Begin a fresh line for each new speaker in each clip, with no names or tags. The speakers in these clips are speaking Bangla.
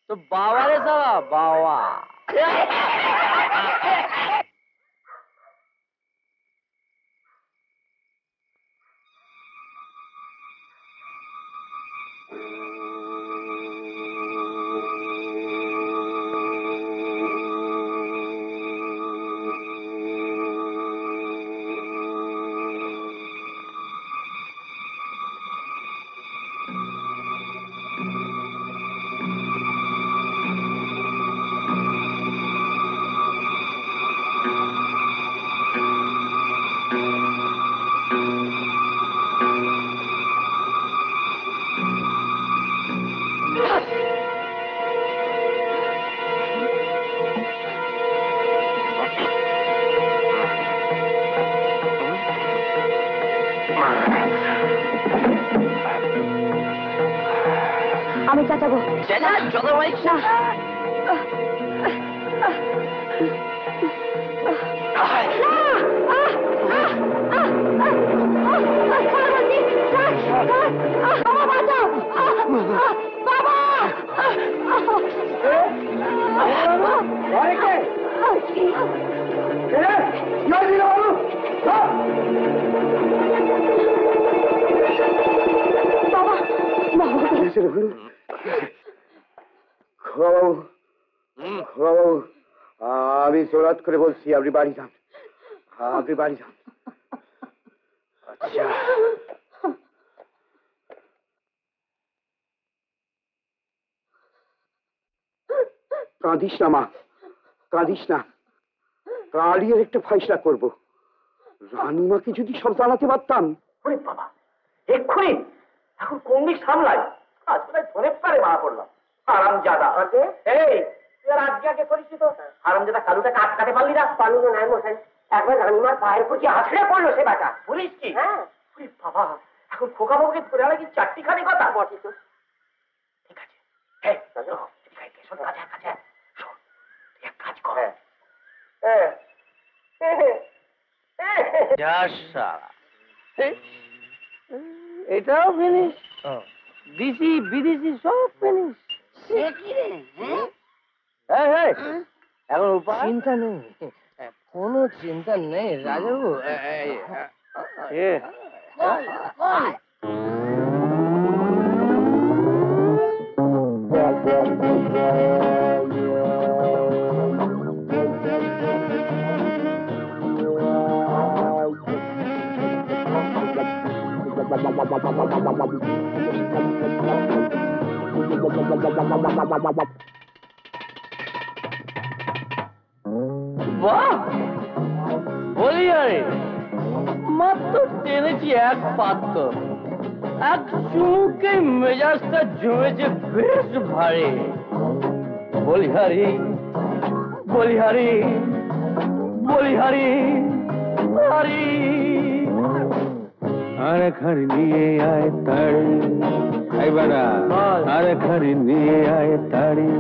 तो बावा रे साला बावा
চাচাবো
চাচা চলো ভাই
আমি জোরাত করে বলছি আপনি বাড়ি যান, আপনি বাড়ি যান। আচ্ছা কাঁদিস না মা, কাঁদিস না, কারিয়ে একটা ফয়সলা করবো। রানীমাকে যদি সব জানাতে পারতাম।
বাবা এক্ষুনি এখন কোন দিক সামলাই, আজ বোধহয় ধরে পারে মারা পড়লাম। হারামজাদা আছে এই তুই আর আজকে করিস তো হারামজাদা কালুটাকে আটকাতে পারলি না? পারলি না নাই মশাই, একবার রানীমার পায়ের উপর কি আছড়ে পড়লো সে বাটা, বলিস কি? হ্যাঁ বাবা এখন খোকা বাবুকে ধরে আলা কি চারটিখানি কথা বটে তো। ঠিক আছে কাজ কর,
যা শালা। এটাও ফিনিশ, দেশি বিদেশি সব ফিনিশ। এখন উপায়? চিন্তা নেই, কোনো চিন্তা নেই রাজাবু। বাহ, বলি আরে মাত্র টেনেছি এক পাত্র, এক চুমুকে মেজাজটা জমেছে বেশ ভারী। বলিহারি বলিহারি বলিহারি হারি।
আরে খাড়ি নিয়ে আয় তাড়ি, এইবারা আরে খাড়ি নিয়ে আয় তাড়ি।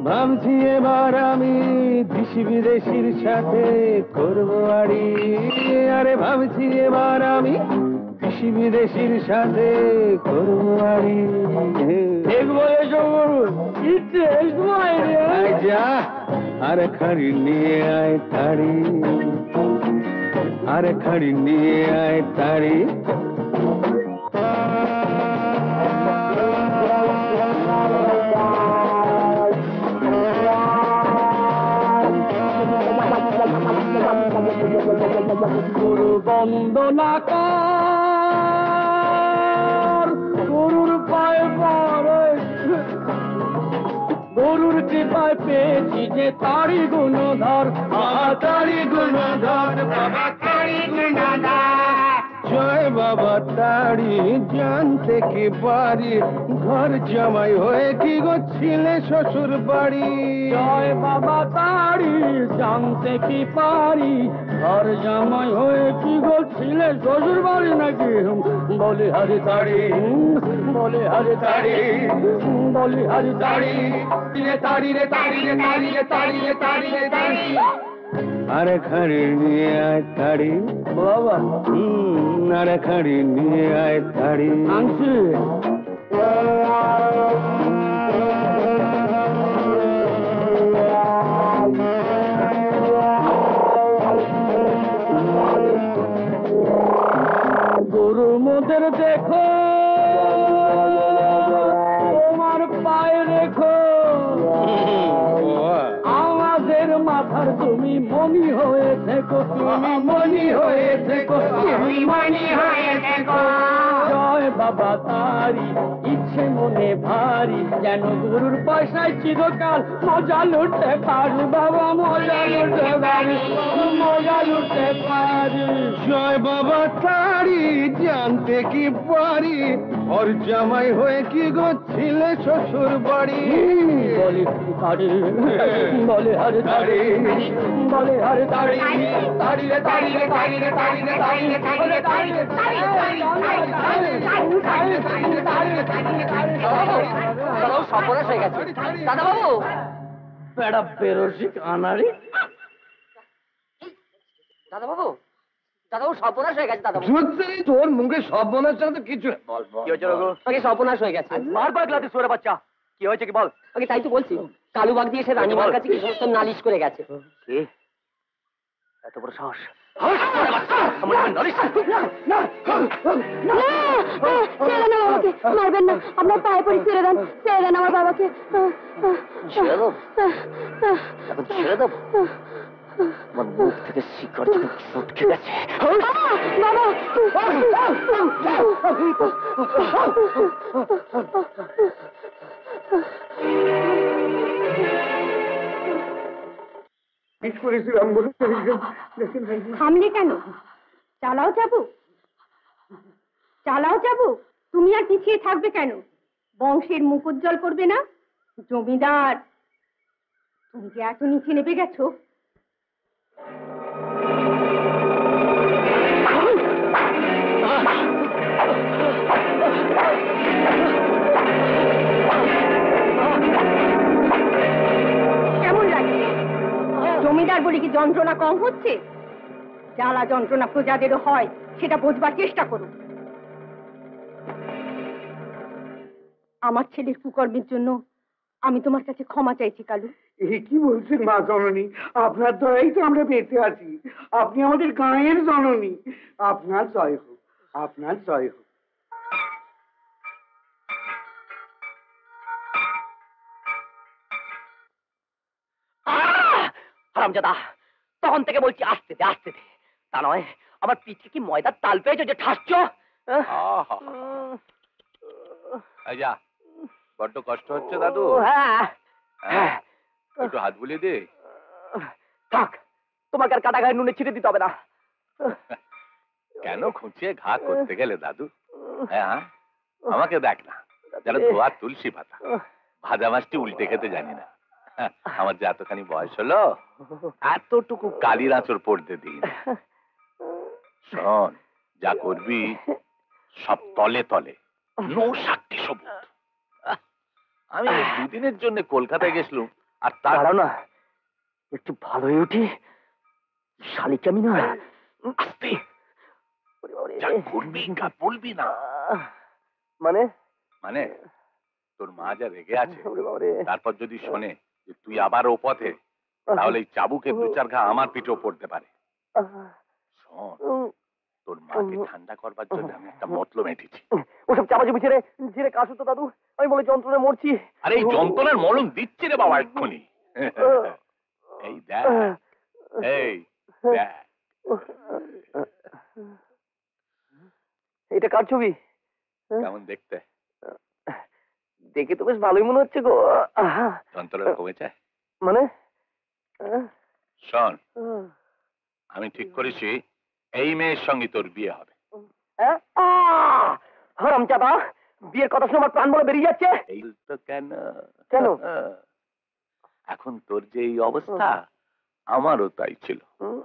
ভাবছি এবার আমি দেশি বিদেশির সাথে করবো আড়ি। আরে ভাবছি এবার আমি দেশি বিদেশির সাথে করবো আড়ি।
ঠিক বলেছ গুরু,
যা আরে খাড়ি নিয়ে আয় তাড়ি, আরে খাড়ি নিয়ে আয় তাড়ি।
গুরু বন্দনা কর, গুরুর পায়ে পড়ে, গরুর কৃপায় পেয়েছি যে তারি গুণধর,
তারি গুণধর বাবা তারি গুণধর। জয় বাবা তারি, জানতে কি পারি ঘর জামাই হয়ে কি গো ছিলে শ্বশুর বাড়ি।
জয় বাবা তারি, জানতে কি পারি ঘর জামাই হয়ে কি করছিলে শ্বশুর বাড়ি নাকি। বলে হারি তারি, বলে হারি তারি, বলে হারি তারি,
তারি রে তারি রে তারি রে তারি রে তারি রে তারি। আরে খাড়ি নিয়ে আয় তাড়ি
বাবা।
আরে খাড়ি নিয়ে আয় তাড়ি।
আনছি গরু মোদের দেখো, তোমার পায়ে রেখো, আমাদের মাথার তুমি মনি হয়ে থেকো, তুমি মনি হয়ে থেকো, তুমি মনি হয়ে থেকো। জয় বাবা তারি, ইচ্ছে মনে ভারী, যেন গুরুর পয়সায় চিরকাল মজা লুটতে পারি বাবা, মজা লুটতে পারি, মজা লুটতে পারি।
জয় বাবা তারি, জানতে কি পারি ওর জামাই হয়ে কি গো ছিলে শ্বশুর বাড়ি।
বলে তারি, বলে হরে তারি, বলে হরে তারি, তারি রে তারি রে তারি রে তারি রে তারি রে তারি রে তারি রে তারি রে সর্বনাশ হয়ে গেছে দাদা বাবু। বেড়া বেরোসি কানারি দাদা বাবু, দাদা বাবু সর্বনাশ হয়ে গেছে দাদা বাবু।
তোর মুখে সব মনে হচ্ছে না তো কিছু।
কি হয়েছে রঘু? আগে সর্বনাশ হয়ে গেছে। বারবার গ্লাতে সরে বাচ্চা, কি হয়েছে কি বল? আগে তাই তো বলছি, কালু বাগ দিয়ে সে রানীমার কাছে কি সমস্ত নালিশ করে গেছে। কি এত বড় সাহস?
মারবেন না, আপনার পায়ে পড়ি, ছেড়ে দেন, ছেড়ে দেন আমার বাবাকে।
ছেড়ে দেব? এখন ছেড়ে দেব? আমার মুখ থেকে শিকড় যখন ছুটকে গেছে।
বাবা থামলে কেন? চালাও চাবু, চালাও চাবু। তুমি আর পিছিয়ে থাকবে কেন? বংশের মুখ উজ্জ্বল করবে না? জমিদার, তুমি যে এত নিচে নেমে গেছো। কেমন লাগে? জমিদার বলে কি যন্ত্রণা কম হচ্ছে? জ্বালা যন্ত্রণা প্রজাদেরও হয় সেটা বোঝবার চেষ্টা করুন। আমার ছেলের কুকর্মের জন্য আমি তোমার কাছে ক্ষমা চাইছি কালু।
কি বলছেন মা জননী? আপনার দয়াই তো আমরা বেঁচে আছি। আপনি আমাদের গাঁয়ের জননী। আপনার জয় হোক, আপনার জয় হোক।
হারামজাদা, তখন থেকে বলছি আসতে দে আসতে দে, তা নয় আমার পিঠে কি ময়দার তাল পেয়েছো যে ঠাসছ?
যা, বড্ড কষ্ট হচ্ছে দাদু।
হ্যাঁ,
একটু হাত বুলিয়ে দে।
থাক, তোমাকে আর কাটা গায়ে নুনে ছিটে দিতে হবে না।
কেন খুঁচিয়ে ঘা করতে গেলে দাদু? হ্যাঁ, আমাকে দেখ না, যেন ধোয়া তুলসী পাতা। ভাজা মাছটি উল্টে খেতে জানি না। আমার যে এতখানি বয়স হলো, এতটুকু কালির আঁচড় পড়তে দিই। শোন, যা করবি সব তলে তলে, নো সাক্ষী সবুত। আমি দুদিনের জন্য কলকাতায় গেছিলাম, আর তারাও না
একটু ভালো হয়ে উঠি, শালিক আমি না।
আস্তে যা করবি বলবি না।
মানে
মানে তোর মা যা রেগে আছে, তারপর যদি শোনে যে তুই আবার ও পথে, তাহলে এই চাবুকে দু চার ঘা আমার পিঠেও পড়তে পারে। শোন, তোর মাকে ঠান্ডা করবার জন্য আমি একটা মতলব এঁটেছি।
ওসব চাপাচুপি ছেড়ে ছেড়ে কাশু তো দাদু, আমি বলে যন্ত্রণায় মরছি।
আরে এই যন্ত্রণার মলম দিচ্ছে রে বাবা এক্ষুনি। এই দেখ, এই দেখ।
এটা কার ছবি?
কেমন দেখতে?
দেখে তো বেশ ভালোই মনে হচ্ছে গো।
যন্ত্রণা কমেছে
মানে?
শোন, আমি ঠিক করেছি এই মেয়ের সঙ্গে তোর বিয়ে হবে।
হারামজাদা, বিয়ের কথা শুনে আমার প্রাণ বলে বেরিয়ে যাচ্ছে।
এই তো কেন
কেন?
এখন তোর যে এই অবস্থা, আমারও তাই ছিল।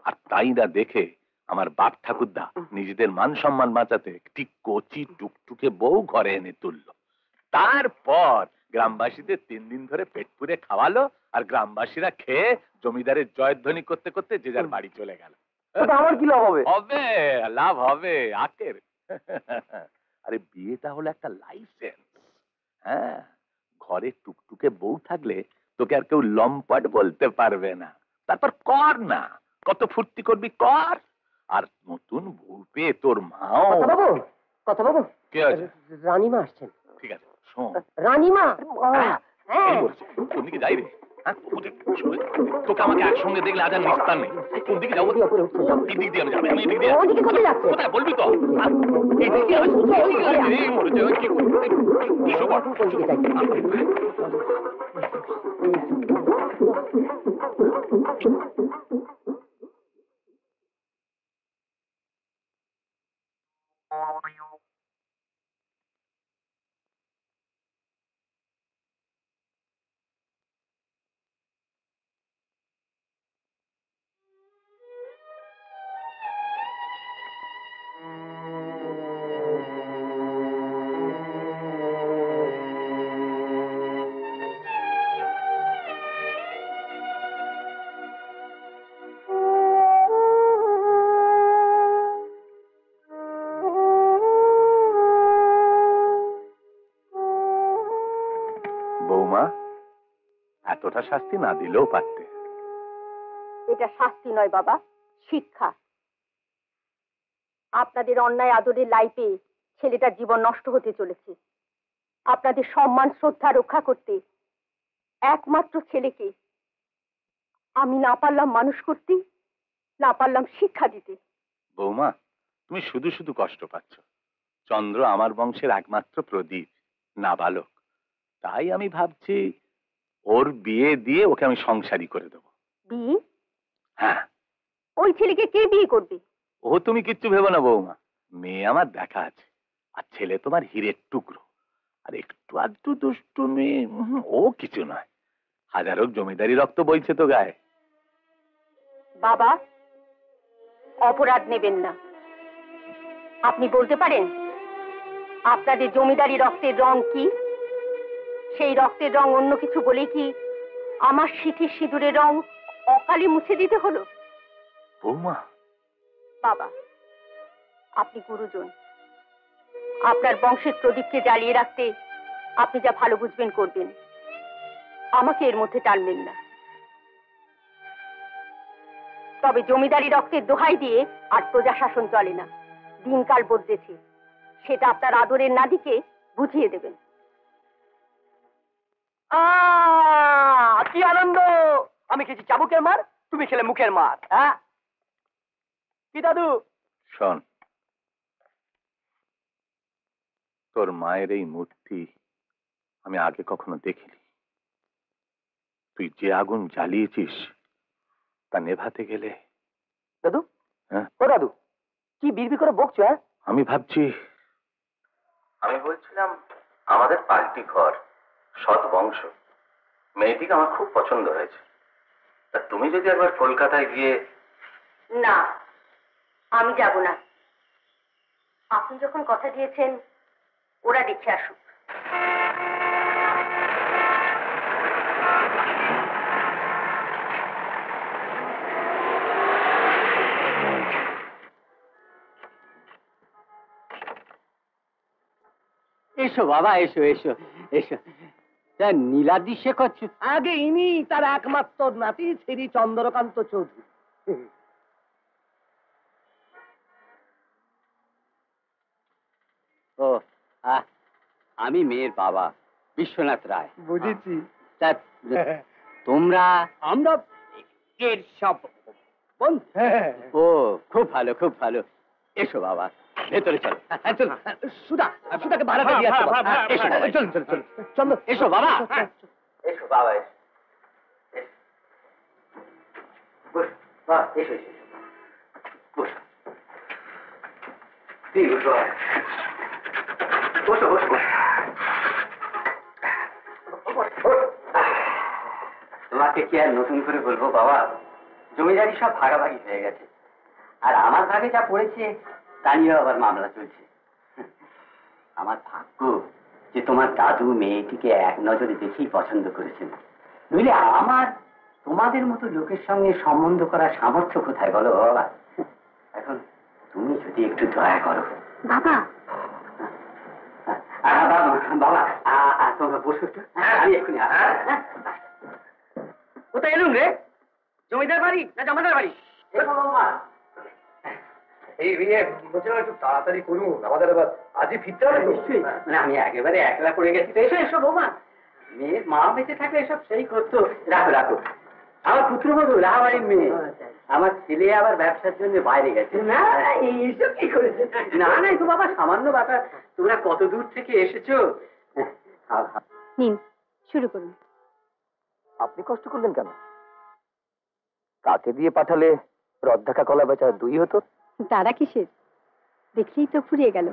আর তাই না দেখে আমার বাপ ঠাকুরদা নিজেদের মান সম্মান বাঁচাতে একটি কচি টুকটুকে বউ ঘরে এনে তুললো। তারপর গ্রামবাসীদের 3 দিন ধরে পেট পুরে খাওয়ালো, আর গ্রামবাসীরা খেয়ে জমিদারের জয়ধ্বনি করতে করতে যে যার বাড়ি চলে গেল।
আমার কি লাভ হবে?
হবে, লাভ হবে আখের। আরে বিয়েটা হলো একটা লাইসেন্স। হ্যাঁ, ঘরে টুকটুকে বউ থাকলে তোকে আর কেউ লম্পট বলতে পারবে না। তারপর কর না, কত ফুর্তি করবি কর। আর নতুন বউ পেয়ে তোর মাও।
কথা বাবু,
কে আছে?
রানীমা আসছেন।
ঠিক আছে, শোন।
রানীমা?
এই বলছি, কোন দিকে যাই রে? তোকে আমাকে একসঙ্গে দেখলে আজ আর নিস্তার নেই। কোন দিকে যাবো? এই দিক দিয়ে আমি যাবো। আমি এই দিক দিয়ে কোথায় বলবি তো? এই দিক দিয়ে এই মরে যাবে কি করবি? কিছু কর। বৌমা, এতটা শাস্তি না দিলেও পারতে।
এটা শাস্তি নয় বাবা, শিক্ষা। আপনাদের অন্যায় আদরের লাইফে ছেলেটার জীবন নষ্ট হতে চলেছে। আপনাদের সম্মান শ্রদ্ধা রক্ষা করতে একমাত্র ছেলেকে আমি না পারলাম মানুষ করতে, না পারলাম শিক্ষা দিতে।
বৌমা, তুমি শুধু শুধু কষ্ট পাচ্ছ। চন্দ্র আমার বংশের একমাত্র প্রদীপ, নাবালক। তাই আমি ভাবছি ওর বিয়ে দিয়ে ওকে আমি সংসারী করে দেবো।
বিয়ে?
হ্যাঁ।
ওই ছেলেকে কে বিয়ে করবে?
ও তুমি কিচ্ছু ভেবো না বৌমা, মেয়ে আমার দেখা আছে। আর ছেলে তোমার হীরের টুকরো। আর একটু আধটু দুষ্টুমি ও কিছু নয়। হাজারো জমিদারি রক্ত বইছে তো গায়ে।
বাবা, অপরাধ নেবেন না। আপনি বলতে পারেন আপনাদের জমিদারি রক্তের রং কি? সেই রক্তের রং অন্য কিছু বলে কি আমার সিঁথির সিঁদুরের রং অকালে মুছে দিতে হলো?
বৌমা,
বাবা, আপনি গুরুজন, আপনার বংশের প্রদীপকে জ্বালিয়ে রাখতে আপনি যা ভালো বুঝবেন করবেন, আমাকে এর মধ্যে টানবেন না। তবে জমিদারি রক্তের দোহাই দিয়ে আর প্রজা শাসন চলে না, দিনকাল বদলেছে, সেটা আপনার আদরের নাদিকে বুঝিয়ে দেবেন।
কি আনন্দ! আমি খেয়েছি চাবুকের মার, তুমি খেলে মুখের মার। হ্যাঁ কি দাদু?
শোন, তোর মায়ের এই মূর্তি আমি আগে কখনো দেখিনি। তুই যে আগুন জ্বালিয়েছিস তা নেভাতে গেলে।
দাদু,
হ্যাঁ
ও দাদু, কি বিড়বি করে বকছো? হ্যাঁ,
আমি বলছিলাম আমাদের পাল্টি ঘর, সৎ বংশ, মেয়েটিকে আমার খুব পছন্দ হয়েছে। তা তুমি যদি একবার কলকাতায় গিয়ে।
না, আমি যাব না। আপনি যখন কথা দিয়েছেন, ওরা দেখে আসুক।
এসো বাবা, এসো এসো এসো। তা নীলাদ্রি শেখর
আগে ইনি তার একমাত্র নাতি শ্রী চন্দ্রকান্ত চৌধুরী।
ও, আমি মেয়ের বাবা বিশ্বনাথ রায়।
বুঝেছি।
তা তোমরা? আমরা এর সব বন্ধু। ও, খুব ভালো খুব ভালো। এসো বাবা, ভেতরে চলো। চলো,
সুধাকে ভাড়াটা দিয়ে আসো।
এসো বাবা,
চল চল চল চন্দ্র,
এসো বাবা।
এসো বাবা, এসো। বস, বাহ, এসো এসো এসো। বস। ঠিক আছে, বসো বসো বসো।
তোমাকে কি আর নতুন করে বলবো বাবা, জমিদারি সব ভাগাভাগি হয়ে গেছে, আর আমার ভাগে যা পড়েছে তা নিয়েও আবার মামলা চলছে। আমার ভাগ্য যে তোমার দাদু মেয়েটিকে এক নজরে দেখেই পছন্দ করেছেন, নইলে আমার তোমাদের মতো লোকের সঙ্গে সম্বন্ধ করার সামর্থ্য কোথায় বলো বাবা? এখন তুমি যদি একটু দয়া করো।
বাবা,
বাবা তোমরা বসো একটু, আমি এক্ষুনি আসছি।
কোথায় এলুম রে? জমিদার বাড়ি না জমাদার বাড়ি? এই বলছিলাম একটু তাড়াতাড়ি করুন, আমাদের আবার আজই ফিরতে হবে।
নিশ্চয়ই, মানে আমি একেবারে একলা পড়ে গেছি তো। এসো এসো বৌমা, মেয়ের মা বেঁচে থাকলে এসব সেই করতো। রাখো রাখো, আমার পুত্রবধূ রাহাবাড়ির মেয়ে, আমার ছেলে আবার ব্যবসার জন্য বাইরে গেছে। না এইসব কি করেছে? না না, তো বাবা সামান্য ব্যাপার। তোমরা কত দূর থেকে এসেছো।
নিন, শুরু করুন।
আপনি কষ্ট করলেন কেন? কাকে দিয়ে পাঠালে রদ্ধাকা কলা বেচা দুই হতো।
তারা কিসের? দেখলেই তো ফুরিয়ে গেল।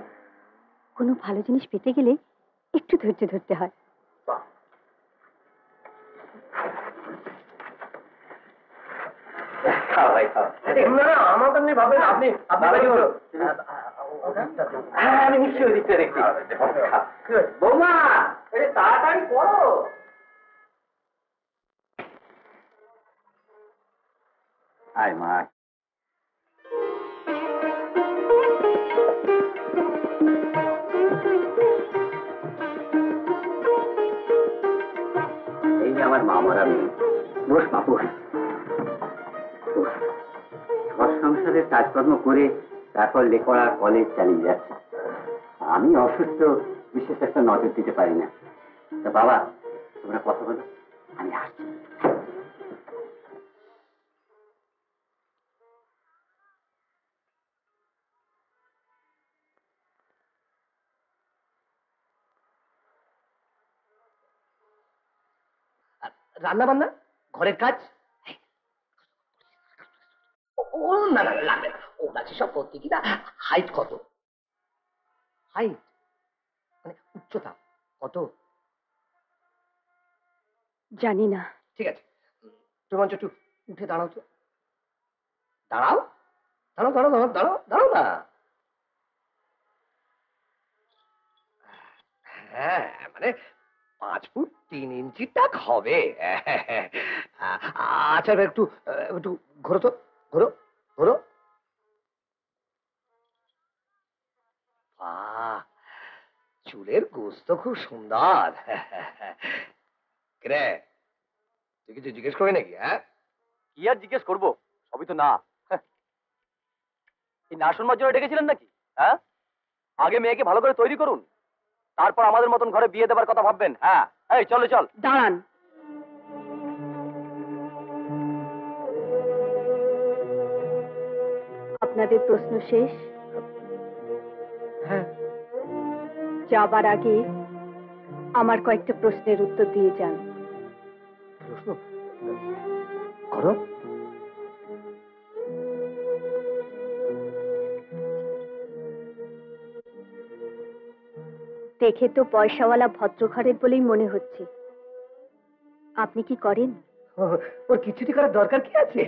কোনো ভালো জিনিস পেতে গেলে একটু ধৈর্য ধরতে হয়।
খাও ভাই খাও।
না না, আমার তেমনি ভাবেন আপনি।
হ্যাঁ আমি নিশ্চয়ই দিকটা দেখছি। বৌমা তাড়াতাড়ি করো। আয় মা, এই যে আমার মা মরা মেয়ে। বস মা বস। ঘর সংসারের কাজকর্ম করে তারপর লেখাপড়া কলেজ চালিয়ে যাচ্ছে। আমি অসুস্থ, বিশেষ একটা নজর দিতে পারি না। তা বাবা তোমরা কথা বলো, আমি আসছি।
রান্না বান্না, ঘরের কাজ। ও না না লাগবে না, ও কাছে সব করতে কি না। হাইট কত? হাইট মানে উচ্চতা কত?
জানি না।
ঠিক আছে, তোমার একটু উঠে দাঁড়াও তো। দাঁড়াও দাঁড়াও দাঁড়াও দাঁড়াও দাঁড়াও দাঁড়াও না। হ্যাঁ মানে 5 ফুট 3 ইঞ্চি টাক হবে। আচ্ছা একটু একটু ঘোরো তো, ঘোরো ঘোরো।
চুলের গোস্ত খুব সুন্দর। রে তুই কিছু জিজ্ঞেস করবি নাকি? হ্যাঁ,
কি আর জিজ্ঞেস করবো, সবই তো না। এই না শুনবার জন্য ডেকেছিলেন নাকি? হ্যাঁ, আগে মেয়েকে ভালো করে তৈরি করুন, তারপর আমাদের মতন ঘরে বিয়ে দেবার কথা ভাববেন। হ্যাঁ, এই চল চল।
দাঁড়ান। আপনাদের প্রশ্ন শেষ?
হ্যাঁ।
যাবার আগে আমার কয়েকটা প্রশ্নের উত্তর দিয়ে যান।
প্রশ্ন করো।
দেখে তো পয়সাওয়ালা ভদ্রঘরের বলেই মনে হচ্ছে। আপনি কি করেন?
ওর কিছুটি করার দরকার কি আছে?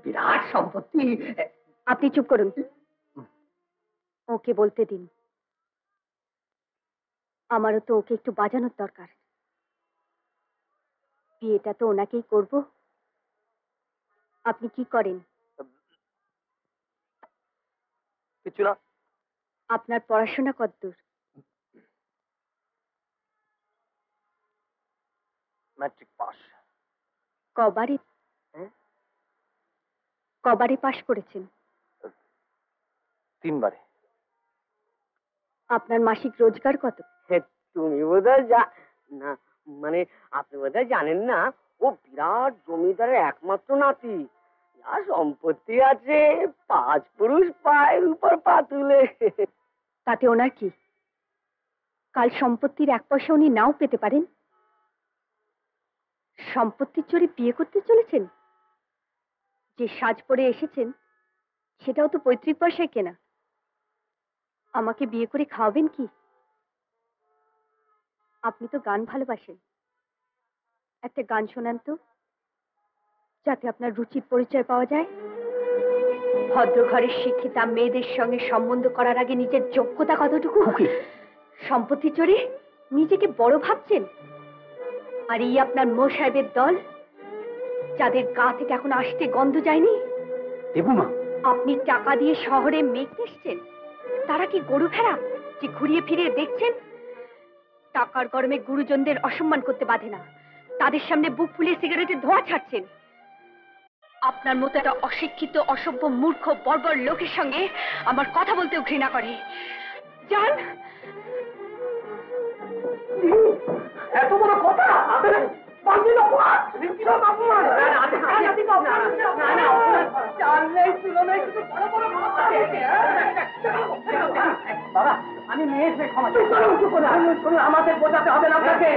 বিরাট সম্পত্তি।
আপনি চুপ করুন, ওকে বলতে দিন। আমারও তো ওকে একটু বাজানোর দরকার। বিয়েটা তো ওনাকেই করব। আপনি কি করেন?
কিছু না।
আপনার পড়াশোনা কতদূর?
Matric pass.
কবারে কবারে পাশ করেছেন?
3 বারে।
আপনার মাসিক রোজগার কত?
তুমি বোধহয় না, মানে আপনি বোধহয় জানেন না, ও বিরাট জমিদারের একমাত্র নাতি। যা সম্পত্তি আছে, 5 পুরুষ পায়ের উপর পা তুলে।
তাতে ওনার কি? কাল সম্পত্তির 1 পয়সা উনি নাও পেতে পারেন। সম্পত্তির চোরে বিয়ে করতে চলেছেন? যে সাজ পরে এসেছেন সেটাও তো 35 পয়সায় কেনা। আমাকে বিয়ে করে খাওয়াবেন কি? আপনি তো গান ভালোবাসেন, একটা গান শোনান তো, যাতে আপনার রুচির পরিচয় পাওয়া যায়। ভদ্র ঘরের শিক্ষিতা মেয়েদের সঙ্গে সম্বন্ধ করার আগে নিজের যোগ্যতা কতটুকু, সম্পত্তি চোরে নিজেকে বড় ভাবছেন। আর এই আপনার মো সাহেবের দল, যাদের গা থেকে এখন আসতে গন্ধ যায়নি।
দেবুমা,
আপনি টাকা দিয়ে শহরে মেঘ এসছেন, তারা কি গরু ভেড়া যে ঘুরিয়ে ফিরিয়ে দেখছেন? টাকার গরমে গুরুজনদের অসম্মান করতে বাধে না, তাদের সামনে বুক ফুলিয়ে সিগারেটের ধোঁয়া ছাড়ছেন। আপনার মতো একটা অশিক্ষিত, অসভ্য, মূর্খ, বর্বর লোকের সঙ্গে আমার কথা বলতেও ঘৃণা করে। যান।
এত বড় কথা! বাবা, আমি মেয়ে ক্ষমা আমাদের বোঝাতে হবে না আপনাকে।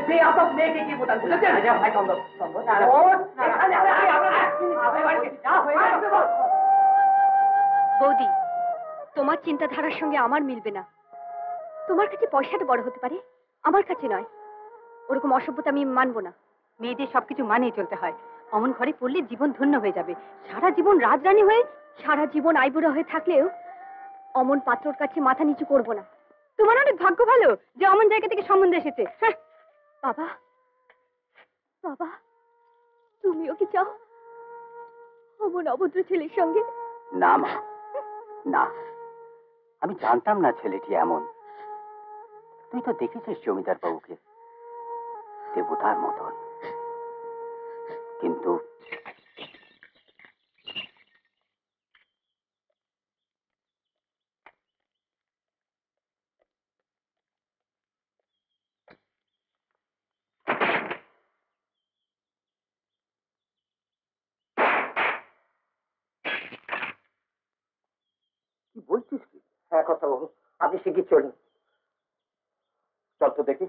যে আসব মেয়েকে কি বোঝান, বুঝেছেন? ভাই
বৌদি, তোমার চিন্তাধারার সঙ্গে আমার মিলবে না। তোমার কাছে পয়সাটা বড় হতে পারে, আমার কাছে নয়। ওরকম অসভ্যতা আমি মানবো না। মেয়েদের সবকিছু মানিয়ে চলতে হয়। অমন ঘরে পড়লে জীবন ধন্য হয়ে যাবে। সারা জীবন রাজরানী হয়ে, সারা জীবন আইবুড়া হয়ে থাকলেও অমন পাত্রর কাছে মাথা নিচু করবো না। তোমার অনেক ভাগ্য ভালো যে অমন জায়গা থেকে সম্বন্ধ এসেছে। হ্যাঁ বাবা, বাবা, তুমিও কি চাও অমন অভদ্র ছেলের সঙ্গে?
না মা, না, আমি জানতাম না ছেলেটি এমন। তুই তো দেখেছিস জমিদার বাবুকে, দেবতার মতন। কিন্তু
কি বলছিস কি? হ্যাঁ, কথা বলো। আপনি শিখিয়ে চলুন।
চল তো দেখি।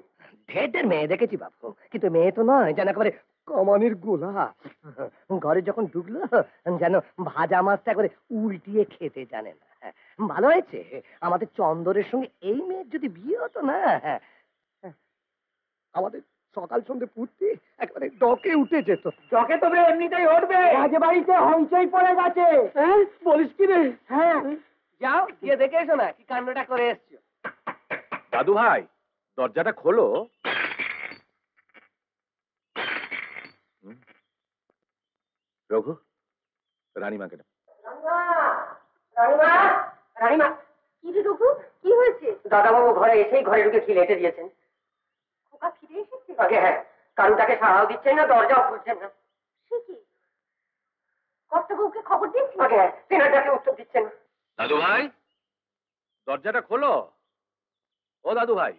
ঢের মেয়ে দেখেছি বাবু, কিন্তু মেয়ে তো নয়, যেন একেবারে কমানির গোলা। ঘরে যখন ঢুকলো যেন ভাজা মাছটা করে উল্টিয়ে খেতে জানে না। ভালো হয়েছে, আমাদের চন্দরের সঙ্গে এই মেয়ের যদি বিয়ে হতো না, আমাদের সকাল সন্ধ্যে পুঁতি একেবারে ডকে উঠে যেত।
চকে তবে এমনিতেই উঠবে।
আজ বাড়িতে হইচই পড়ে গেছে।
হ্যাঁ, বলিস কি রে?
হ্যাঁ,
যাও গিয়ে দেখে এসো না কি কাণ্ডটা করে এসছো।
দাদু ভাই, দরজাটা খোলো। রঘু, রানীমাকে না।
রানীমা, রানীমা,
কি রে রঘু, কি হয়েছে?
দাদাবাবু ঘরে এসেই ঘরে ঢুকে কি লেটে দিয়েছেন।
খোকা ফিরে এসেছে?
আগে হ্যাঁ, কারুটাকে সাড়াও দিচ্ছেন না, দরজাও খুলছেন না।
সে কি? কর্তাবাবুকে খবর দিয়েছি?
আগে হ্যাঁ, তেনাটাকে উত্তর দিচ্ছেন না।
দাদু ভাই, দরজাটা খোলো। ও দাদু ভাই,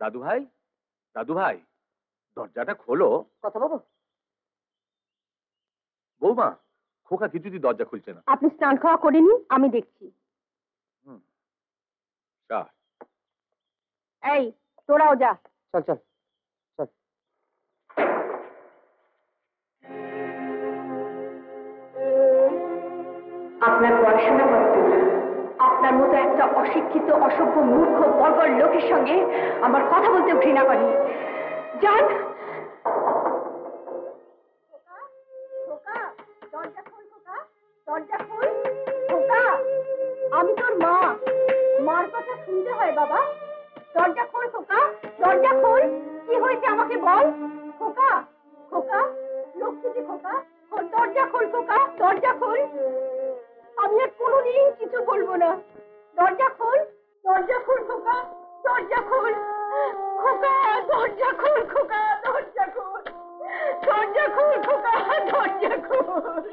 দাদু ভাই, দাদু ভাই, দরজাটা খোলো।
কর্তাবাবু,
বৌমা, খোকা কিছুতেই দরজা খুলছে না।
আপনি স্নান খাওয়া করে নিন, আমি দেখছি।
চা।
এই, তোরাও যা।
চল চল চল।
আপনার পড়াশোনা কত? আপনার মতো একটা অশিক্ষিত অসভ্য মূর্খ বর্বর লোকের সঙ্গে আমার কথা বলতে ঘৃণা করে। যান। দরজা খোল খোকা, দরজা খোল খোকা। আমি তোর মা, মার কথা শুনতে হয় বাবা। দরজা খোল খোকা, দরজা খোল। কি হয়েছে আমাকে বল খোকা। খোকা, লক্ষ্মীজি খোকা, দরজা খোল খোকা, দরজা খোল। আমি আর কোনোদিন কিছু বলবো না। দরজা খোল, দরজা খোল খোকা, দরজা খোল খোকা, দরজা খোল খোকা, দরজা খোল, দরজা খোল খোকা, দরজা খোল।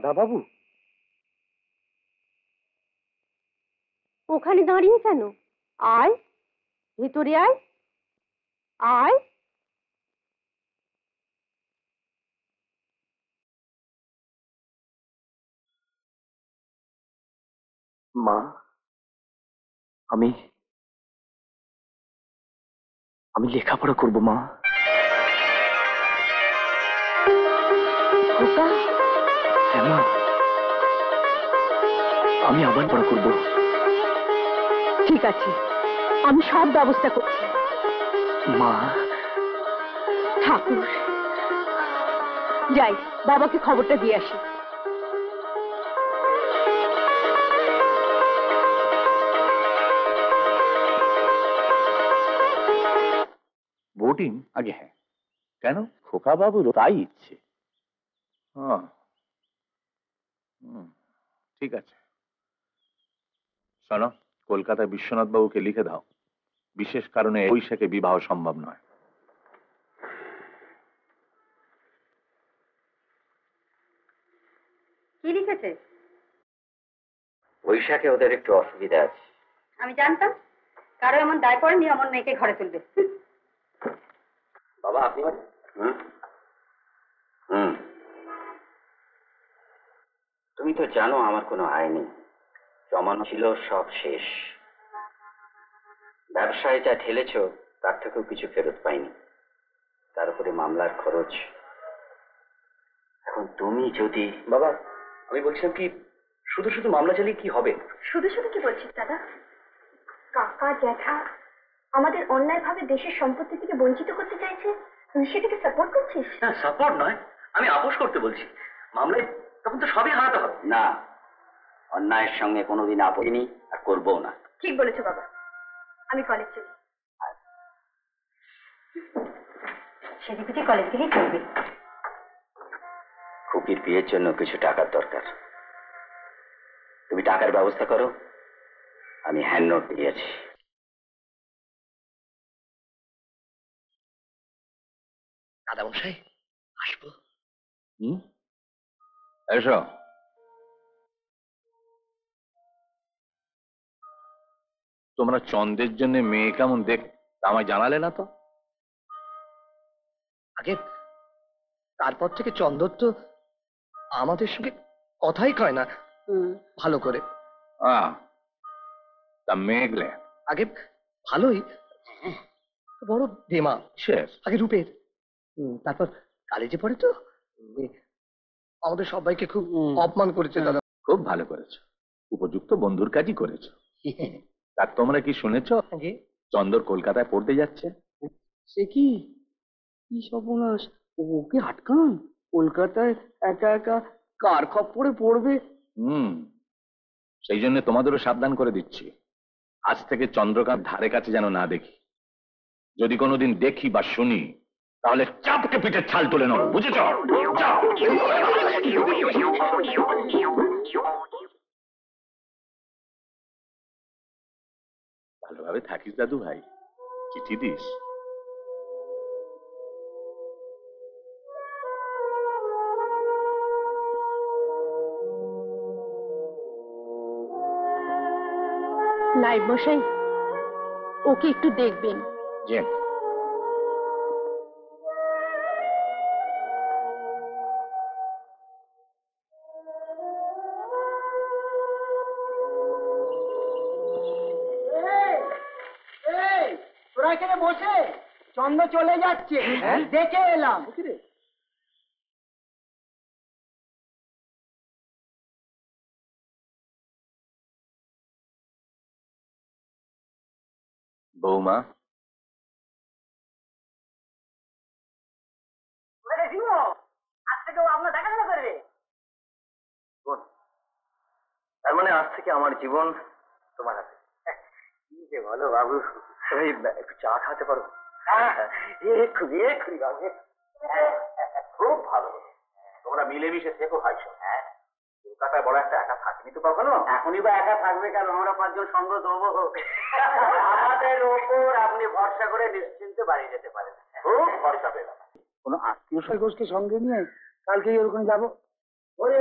দাদা বাবু?
ওখানে দাঁড়িয়ে কেন? আয়, ভেতরে আয়, আয়।
মা, আমি আমি লেখাপড়া করব মা।
খোকা,
হ্যাঁ মা, আমি আবার পড়া করব।
ঠিক আছে, আমি সব ব্যবস্থা করছি।
মা,
ঠাকুর, যাই বাবাকে খবরটা দিয়ে আসি।
বোটিং?
আগে হ্যাঁ,
কেন?
খোকা বাবুর তাই ইচ্ছে।
হ্যাঁ, হুম, ঠিক আছে। শোনো, কলকাতায় বিশ্বনাথ বাবুকে লিখে দাও, বিশেষ কারণে বৈশাখে বিবাহ সম্ভব নয়।
কি লিখেছে?
বৈশাখে ওদের একটু অসুবিধা আছে।
আমি জানতাম কারো এমন দায় পড়েনি অমন মেয়েকে ঘরে তুলবে।
বাবা আপনি হুম হুম তুমি তো জানো আমার কোনো আয় নেই, জমানো ছিল সব শেষ। ব্যবসায় যা ঠেলেছ তার থেকেও কিছু ফেরত পাইনি, তার উপরে মামলার খরচ। এখন তুমি যদি
বাবা আমি বলছিলাম কি, শুধু শুধু মামলা চালিয়ে কি হবে?
শুধু শুধু কি বলছিস দাদা? কাকা জ্যাঠা আমাদের অন্যায়ভাবে দেশের সম্পত্তি থেকে বঞ্চিত করতে চাইছে, তুই সেটাকে সাপোর্ট করছিস?
না সাপোর্ট নয়, আমি আপোষ করতে বলছি। মামলায় তখন তো সবই হারাতে হবে।
না, অন্যায়ের সঙ্গে কোনোদিন আপত্তি আর করবো না।
ঠিক বলেছো বাবা, আমি কলেজ চলি। সেদিকে বুঝি কলেজ গেলেই চলবে?
খুকির বিয়ের জন্য কিছু টাকার দরকার, তুমি টাকার ব্যবস্থা করো, আমি হ্যান্ড নোট দিয়েছি।
দাদা মশাই আসবো?
এসো। তোমরা চন্দ্রের জন্য মেয়ে কেমন দেখ আমায় জানালে না তো?
আগে তারপর থেকে চন্দর তো আমাদের সঙ্গে কথাই কয় না ভালো করে।
তা মেঘলে
আগে ভালোই, বড় দেমা
শেষ।
আগে রূপের, তারপর কলেজে পড়ে তো আমাদের সবাইকে খুব অপমান করেছে দাদা।
খুব ভালো করেছো, উপযুক্ত বন্ধুর কাজই করেছো। তা তোমরা কি শুনেছো চন্দর কলকাতায় পড়তে যাচ্ছে?
সে কি কি সর্বনাশ! ওকে আটকান, কলকাতায় একা একা কার খপ্পরে পড়বে।
সেই জন্য তোমাদেরও সাবধান করে দিচ্ছি, আজ থেকে চন্দ্রকান্ত ধারে কাছে যেন না দেখি। যদি কোনোদিন দেখি বা শুনি তাহলে চাপকে পিঠে ছাল তুলে নেব, বুঝেছ? যাও। ভালোভাবে থাকিস দাদু ভাই, চিঠি দিস।
নাইব মশাই, ওকে একটু দেখবেন।
জি।
তোরা এখানে বসে, চন্দ্র চলে যাচ্ছে, দেখে এলাম।
বৌমা,
আজ থেকে আপনার দেখাশোনা করবে। তার মানে আজ থেকে আমার জীবন তোমার হাতে। কি যে বলো বাবু, তুমি একটু চা খাওয়াতে পারো? এক্ষুনি এক্ষুনি বাবু।
খুব ভালো, তোমরা মিলেমিশে থেকো ভাই সব। কলকাতায় বড় একটা একা থাকিনি তো কখনো।
এখনই বা একা থাকবে কেন, আমরা 5 জন সঙ্গ দেবো। আমাদের ওপর আপনি ভরসা করে নিশ্চিন্তে বাড়ি যেতে পারেন।
খুব ভরসা পেলাম।
কোনো আত্মীয় স্বজনকে সঙ্গে নিয়ে কালকেই ওরকম যাবো।
ওরে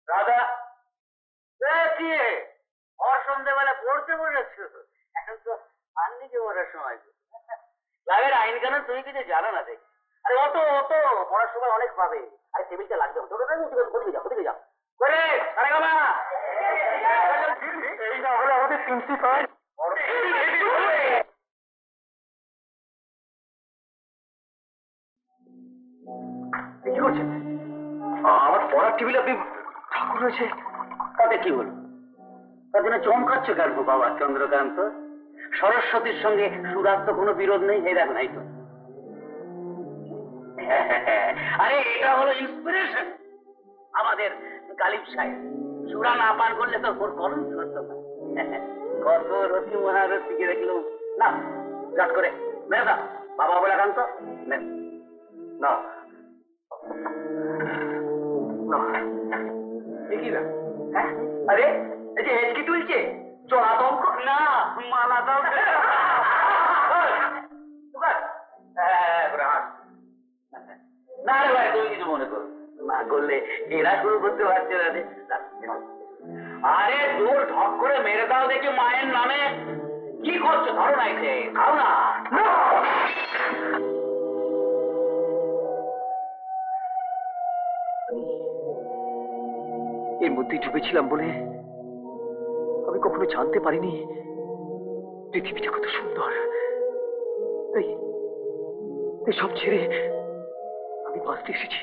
রাধা কি ওর সন্ধ্যেবেলা পড়তে বসেছো? এখন তো আন্নিকে পড়ার সময়। ক্লাবের আইন কানুন তুমি কিছু জানো না দেখি। আরে অত অত পড়ার সময় অনেক পাবে। আরে টেবিলটা লাগবে, ওদিকে যাও করে আরে বাবা এই না হলে আমাদের প্রিন্সিপাল কি করছেন? আমার পড়ার টেবিলে আপনি ঠাকুর রয়েছে, তাতে কি হলো? তার জন্য চমকাচ্ছ কেন বাবা চন্দ্রকান্ত? সরস্বতীর সঙ্গে সুরার তো কোনো বিরোধ নেই, এই দেখ নাই তো। আরে এটা হলো ইন্সপিরেশন আমাদের কালিম সাহেব। সুরা না পান করলে তো ওর কলম ধরতো না। কত রতি মহারথীকে দেখলো না চট করে মেরে দাও বাবা বলে কান্ত না দেখি না। আরে এই যে হেঁচকি তুলছে চড়াতঙ্ক না মালা দাও না রে ভাই, তুমি কিছু মনে করো না, করলে এরা শুরু করতে পারছে না। আরে দূর ঢক করে মেরে দাও দেখি মায়ের নামে। কি করছো? ধরো না এসে খাও না।
এর মধ্যে ডুবেছিলাম বলে আমি কখনো জানতে পারিনি পৃথিবীটা কত সুন্দর। তাই সব ছেড়ে আমি বাঁচতে এসেছি।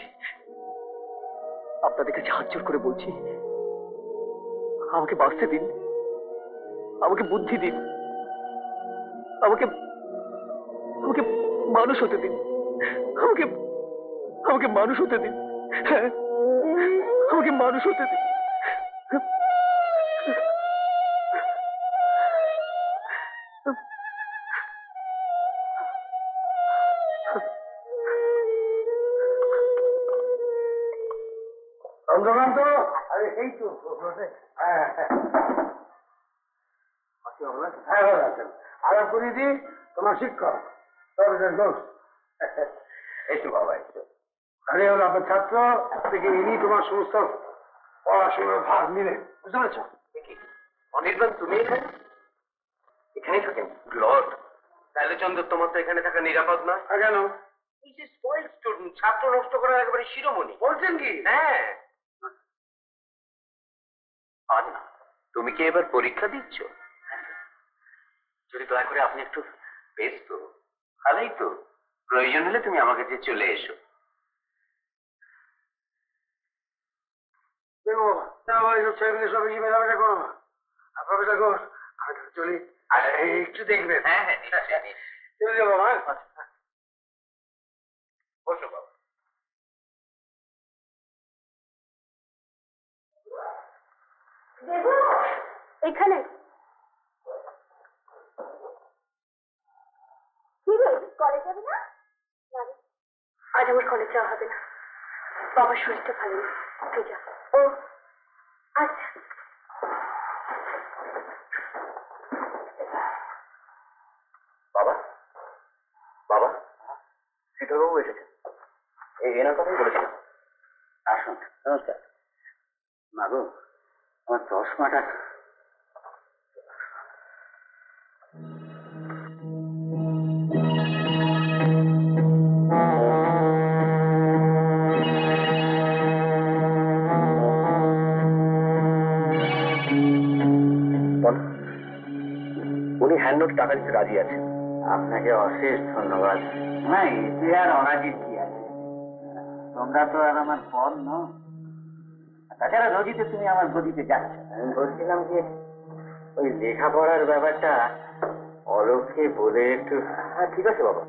আপনাদের কাছে হাত জোর করে বলছি, আমাকে বাঁচতে দিন, আমাকে বুদ্ধি দিন, আমাকে আমাকে মানুষ হতে দিন, আমাকে আমাকে মানুষ হতে দিন, হ্যাঁ আমাকে মানুষ হতে দিন।
চন্দ্রকান্ত, আরে এই তো হ্যাঁ ভালো আছেন। আলাপ করিয়ে দিই তোমার শিক্ষক ঘোষ।
একটু বাবা একটু।
আরে হলো আপনার ছাত্র থেকে ইনি তোমার সমস্ত পড়াশোনার ভাগ নিলেন, বুঝতে পেরেছ?
অনির্বাণ তুমি এখানেই থাকেন? লর্ড, তাহলে চন্দ্র তোমার তো এখানে থাকা নিরাপদ নয়।
কেন?
এই যে স্পয়েল স্টুডেন্ট, ছাত্র নষ্ট করার একেবারে শিরোমণি।
বলছেন কি?
হ্যাঁ। আর না, তুমি কি এবার পরীক্ষা দিচ্ছ? যদি দয়া করে আপনি একটু ব্যস্ত, ভালোই তো। প্রয়োজন হলে তুমি আমার কাছে চলে এসো।
দেখো বাবা, এইসব ছেলেমেয়ে সব বেশি মেলামেলা করো না। আর প্রফেসর ঘোষ, আমি তো চলি। একটু দেখবেন।
হ্যাঁ হ্যাঁ নিশ্চয়ই।
চলে যাবো বাবা।
বসো বাবা।
দেবু এখানে কি রে, কলেজ যাবে না? আজ আমার কলেজ যাওয়া হবে না, বাবার শরীরটা ভালো না। তুই যা। ও আচ্ছা।
বাবা বাবা, শীতলবাবু এসেছেন। এই এনার কথাই বলেছিলাম।
আসুন। নমস্কার। মা গো, আমার চশমাটা।
উনি হ্যান্ড নোট টাকা দিতে রাজি আছেন।
আপনাকে অশেষ ধন্যবাদ। না এতে আর অরাজির কি আছে? তোমরা তো আর আমার পদ নও। তাছাড়া রোজিতে তুমি আমার গদিতে যাচ্ছ। আমি বলছিলাম যে ওই লেখাপড়ার ব্যাপারটা অলোককে বলে একটু।
হ্যাঁ ঠিক আছে বাবা।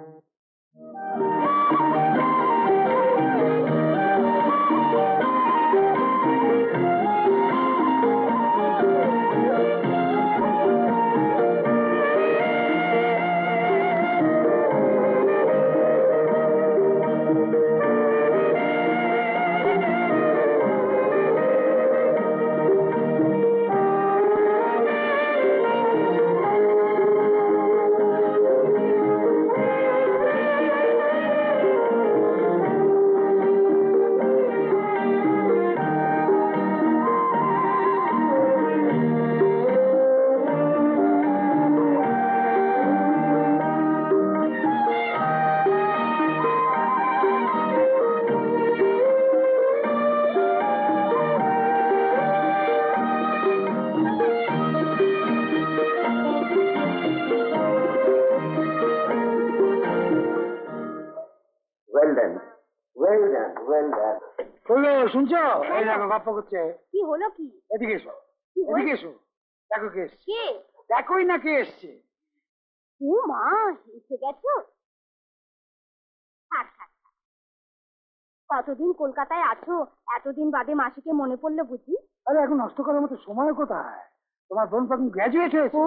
শুনছো? এই দেখো গপ্প করছে।
কি হলো কি?
এদিকে এসো,
কি হয়েছে?
এদিকে এসো, দেখো কে এসছে।
কে?
দেখোই না কে এসছে।
ও মা, এসে গেছো? থাক থাক থাক। কতদিন কলকাতায় আছো, এতদিন বাদে মাসিকে মনে পড়লো বুঝি?
আরে এখন নষ্ট করার মতো সময় কোথায়? তোমার বোন এখন গ্র্যাজুয়েট হয়েছে।
ও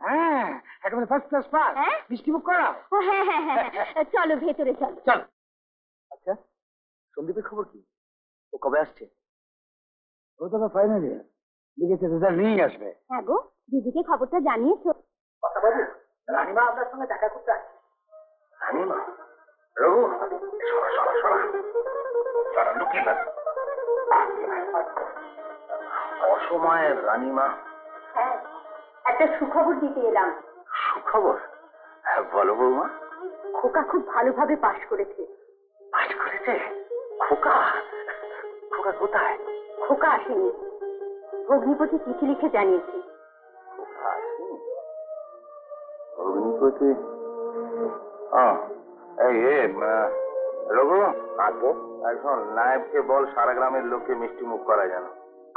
হ্যাঁ, একেবারে ফার্স্ট ক্লাস পাস।
হ্যাঁ?
মিষ্টি মুখ করা।
ও হ্যাঁ হ্যাঁ হ্যাঁ হ্যাঁ। চলো ভেতরে চলো।
চল।
আচ্ছা, সন্দীপের খবর কি? ও কবে আসছে?
ও তো ফাইনাল ইয়ার, লিখেছে রেজাল্ট নিয়েই আসবে।
হ্যাঁ গো, দিদিকে খবরটা জানিয়েছো?
কথা বাবু, রানীমা আপনার সঙ্গে দেখা করতে আসছে। রানীমা? রঘু, সরা সরা সরা সরা, লুকিয়ে থাক। অসময়ের রানীমা।
হ্যাঁ, একটা সুখবর দিতে এলাম।
সুখবর? হ্যাঁ বলো বৌমা।
খোকা খুব ভালোভাবে পাশ করেছে।
পাঠ করেছে? খোকা? খোকা কোথায়?
খোকা আসেনি, ভগ্নিপতি চিঠি লিখে জানিয়েছে।
খোকা আসেনি? অগ্নিপতি? রঘু, আসবো। এখন নায়েবকে বল সারা গ্রামের লোককে মিষ্টি মুখ করা যেন।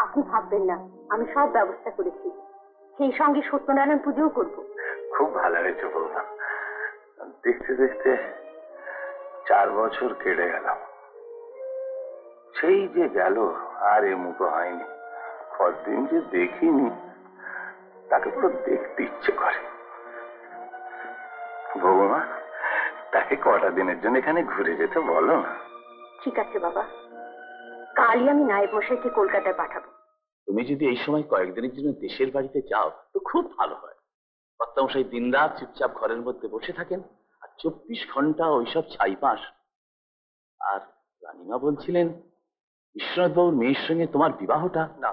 আপনি ভাববেন না, আমি সব ব্যবস্থা করেছি। সেই সঙ্গে সত্যনারায়ণ পুজোও করব।
খুব ভালো হয়েছে বৌমা। দেখতে দেখতে 4 বছর কেটে গেল। সেই যে গেল আর এ মুখো হয়নি। কতদিন যে দেখিনি, তাকে পুরো দেখতে ইচ্ছে করে। বৌমা, তাকে কটা দিনের জন্য এখানে ঘুরে যেতে বলো না।
ঠিক আছে বাবা, কালই আমি নায়েব মশাইকে কলকাতায় পাঠাবো।
তুমি যদি এই সময় কয়েকদিনের জন্য দেশের বাড়িতে যাও তো খুব ভালো হয়। কর্তামশাই দিনরাত চুপচাপ ঘরের মধ্যে বসে থাকেন আর 24 ঘন্টা ওইসব ছাইপাস। আর রানীমা বলছিলেন বিশ্বনাথ বাবুর মেয়ের সঙ্গে তোমার বিবাহটা।
না,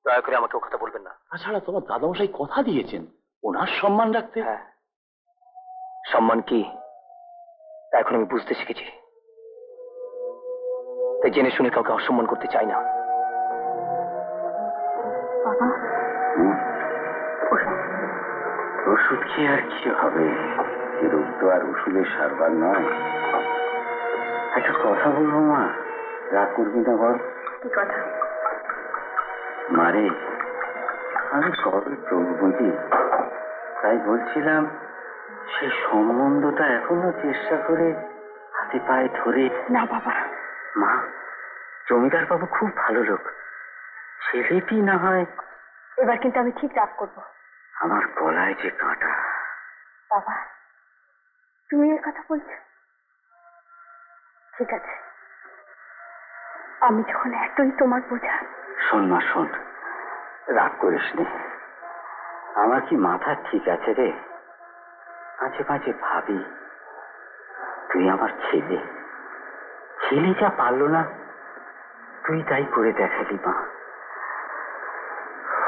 দয়া করে আমাকে ও কথা বলবেন না।
তাছাড়া তোমার দাদামশাই কথা দিয়েছেন ওনার সম্মান রাখতে।
হ্যাঁ, সম্মান কি তা এখন আমি বুঝতে শিখেছি। তাই জেনে শুনে কাউকে অসম্মান করতে চাই না।
বাবা,
ওষুধ কি আর কি হবে? এ রোগ তো আর ওষুধের সারবার নয়। একটা কথা বলবো মা, রাগ করবি না বল?
কি কথা?
মারে, আমি কবে চোখ বুঝি, তাই বলছিলাম সেই সম্বন্ধটা এখনো চেষ্টা করে হাতে পায়ে ধরে।
না বাবা।
মা, জমিদার বাবু খুব ভালো লোক, ছেলেটি না হয়।
এবার কিন্তু আমি ঠিক রাগ করবো।
আমার গলায় যে কাঁটা।
বাবা, তুমি এর কথা বলছো? ঠিক আছে, আমি যখন এতই তোমার বোঝা।
শোন মা শোন, রাগ করিস নে। আমার কি মাথা ঠিক আছে রে? মাঝে মাঝে ভাবি তুই আমার ছেলে, ছেলে যা পারলো না তুই তাই করে দেখালি মা।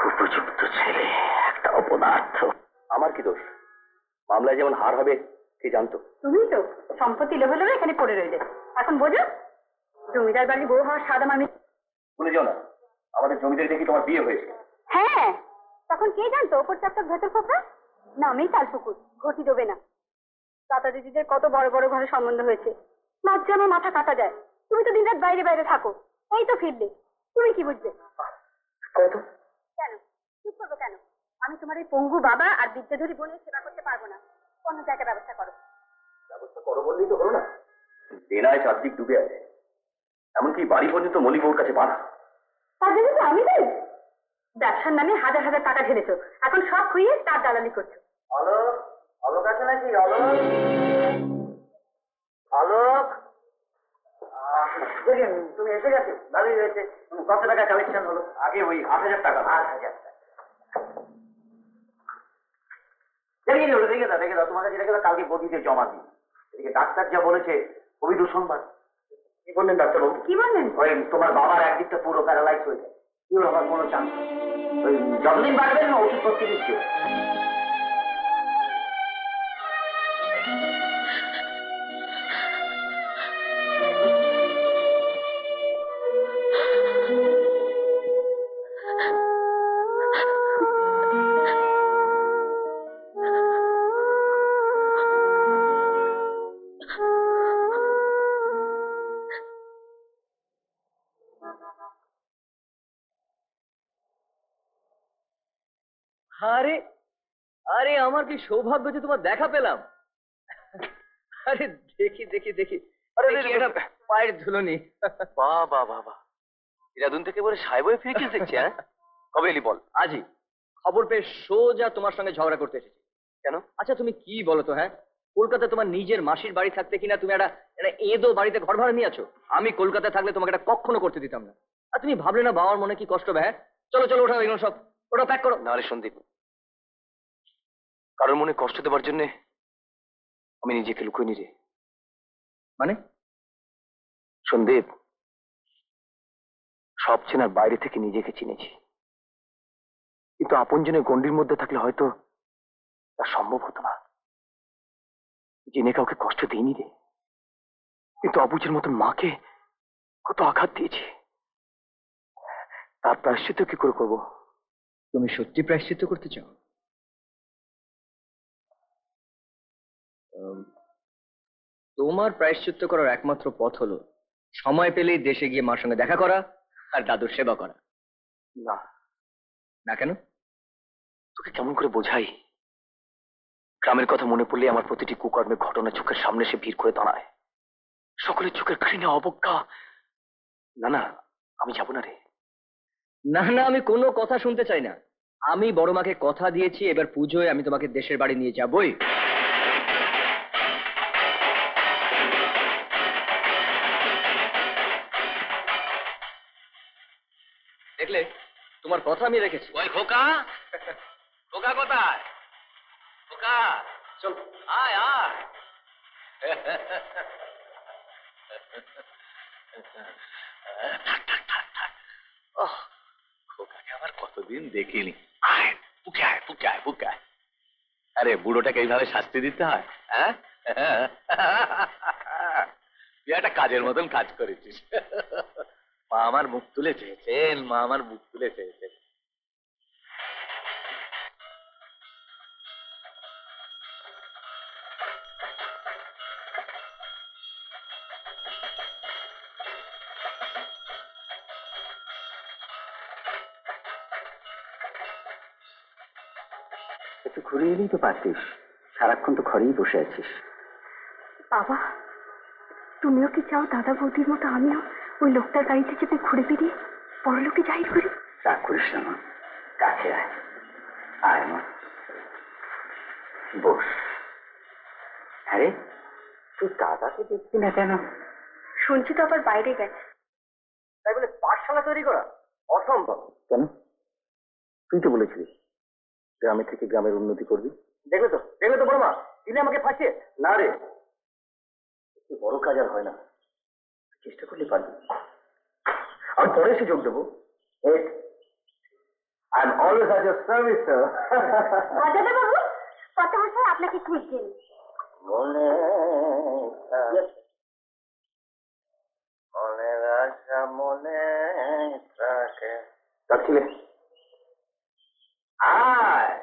উপযুক্ত ছেলে, একটা অপদার্থ।
আমার কি দোষ? মামলায় যেমন হার হবে কে জানতো?
তুমি তো সম্পত্তি লোভে লোভে এখানে পড়ে রইলে। এখন বোঝো, জমিদার বাড়ির বউ হওয়ার সাদা আমি।
ভুলে যাও না, আমাদের জমিদারি দেখি তোমার বিয়ে হয়েছে।
হ্যাঁ, তখন কে জানতো ওপর চাপটা ভেতর ফোকরা? নামেই তালপুকুর, ঘটি দেবে না। দাদা দিদিদের কত বড় বড় ঘরে সম্বন্ধ হয়েছে, মাঝে আমার মাথা কাটা যায়। তুমি তো দিনরাত বাইরে বাইরে থাকো, এই তো ফিরলে। তুমি কি বুঝবে?
কত?
কেন চুপ করবো কেন? আমি তোমার এই পঙ্গু বাবা আর বিদ্যাধরী বোনের সেবা করতে পারবো না। অন্য জায়গায় ব্যবস্থা করো।
ব্যবস্থা করো বললেই তো হলো না। দেনায় চারদিক ডুবে আছে, এমনকি বাড়ি পর্যন্ত মলিবউর কাছে বাঁধা।
তার জন্য তো আমি দেই। ব্যবসার নামে হাজার হাজার টাকা ঢেলেছো, এখন সব খুইয়ে তার দালালি করছো।
অলোক, অলোক আছে নাকি? অলোক, অলোক, দেখেন তুমি এসে গেছো, ভালোই হয়েছে। কত টাকা কালেকশন হলো?
আগে ওই 8,000 টাকা।
8,000 টাকা। দেখে দাও, দেখে দাও, দেখে দাও। তোমার কাছে রেখে দাও, কালকে বদিতে জমা দিই। এদিকে ডাক্তার যা বলেছে খুবই দুঃসংবাদ।
কি বললেন ডাক্তারবাবু?
কি বললেন?
ওই তোমার বাবার একদিকটা পুরো প্যারালাইজ হয়ে যায়, কিউর হওয়ার কোনো চান্স নেই। ওই যতদিন বাড়বেন না ওষুধ পত্র দিচ্ছে।
আরে আরে আমার কি সৌভাগ্য যে তোমার দেখা পেলাম। আরে দেখি দেখি দেখি, আরে এটা পায়ের ধুলোনি।
বাহ বাহ বাহ বাহ, ইরাদুন থেকে বলে সাহেব ফিরে কি দেখছি? হ্যাঁ, কবে এলি বল?
আজই খবর পেয়ে সোজা তোমার সঙ্গে ঝগড়া করতে এসেছি।
কেন?
আচ্ছা তুমি কি বলো তো, হ্যাঁ কলকাতা তোমার নিজের মাসির বাড়ি থাকতে কিনা তুমি একটা এদো বাড়িতে ঘর ভাড়া নিয়ে আছো। আমি কলকাতায় থাকলে তোমাকে এটা কখনো করতে দিতাম না। আর তুমি ভাবলে না বাবার মনে কি কষ্ট হবে? হ্যাঁ চলো চলো, ওঠাও এগুলো সব, ওটা প্যাক করো।
না রে সন্দীপ, কারোর মনে কষ্ট দেবার জন্য আমি নিজেকে লুকিয়ে নি রে।
মানে?
সন্দীপ, সব চেনার বাইরে থেকে নিজেকে চিনেছি, কিন্তু আপনজনের গণ্ডির মধ্যে থাকলে হয়তো তা সম্ভব হতো না। জেনে কাউকে কষ্ট দিইনি রে, কিন্তু অবুঝের মতন মাকে কত আঘাত দিয়েছি, তার প্রায়শ্চিত্ত কি করে করবো?
তুমি সত্যি প্রায়শ্চিত্ত করতে চাও? তোমার প্রায়শ্চিত্ত করার একমাত্র পথ হলো সময় পেলেই দেশে গিয়ে মার সঙ্গে দেখা করা আর দাদুর সেবা করা।
না।
না কেন?
তোকে কেমন করে বোঝাই? গ্রামের কথা মনে পড়লে আমার প্রতিটি কুকর্মের ঘটনা চোখের সামনে এসে ভিড় করে দাঁড়ায়। সকলের চোখের ঘৃণা, অবজ্ঞা। না না, আমি যাবো না রে।
না না, আমি কোনো কথা শুনতে চাই না। আমি বড় মাকে কথা দিয়েছি, এবার পুজোয় আমি তোমাকে দেশের বাড়ি নিয়ে যাবই। দেখলে, তোমার কথা আমি রেখেছি।
ওই খোকা, খোকা কোথায়? খোকা
চল
আয় আয়। খোকাকে আমার কতদিন দেখিনি। আয় বুকে আয়, বুকে আয়, বুকে আয়। আরে বুড়োটাকে এইভাবে শাস্তি দিতে হয়? হ্যাঁ, তুই একটা কাজের মতন কাজ করেছিস। মা আমার মুখ তুলে চেয়েছেন, মা আমার মুখ তুলে চেয়েছেন।
একটু ঘুরে এলেই তো পারতিস, সারাক্ষণ তো ঘরেই বসে আছিস।
বাবা, তুমিও কি চাও দাদা বৌদির মতো আমিও ওই লোকটার গাড়িতে চেপে ঘুরে বেরিয়ে বড়লোকে জাহির করি?
রাগ করিস না মা, কাছে আয়। আয় মা, বস। আরে তুই দাদাকে দেখছি না কেন?
শুনছি তো আবার বাইরে গেছে।
তাই বলে পাঠশালা তৈরি করা অসম্ভব।
কেন? তুই তো বলেছিলি গ্রামে থেকে গ্রামের উন্নতি করবি।
দেখলে তো, দেখলে তো বড় মা, দিলে আমাকে ফাঁসিয়ে।
না রে, বড় কাজ আর হয় না, চেষ্টা করলে পারবি। আর পরে এসে যোগ দেবো। I am always at your service sir.
দাদা বাবু, কত মশাই আপনাকে খুঁজছেন।
মনে মনের আশা মনে থাকে। রাখছিলে?
আয়,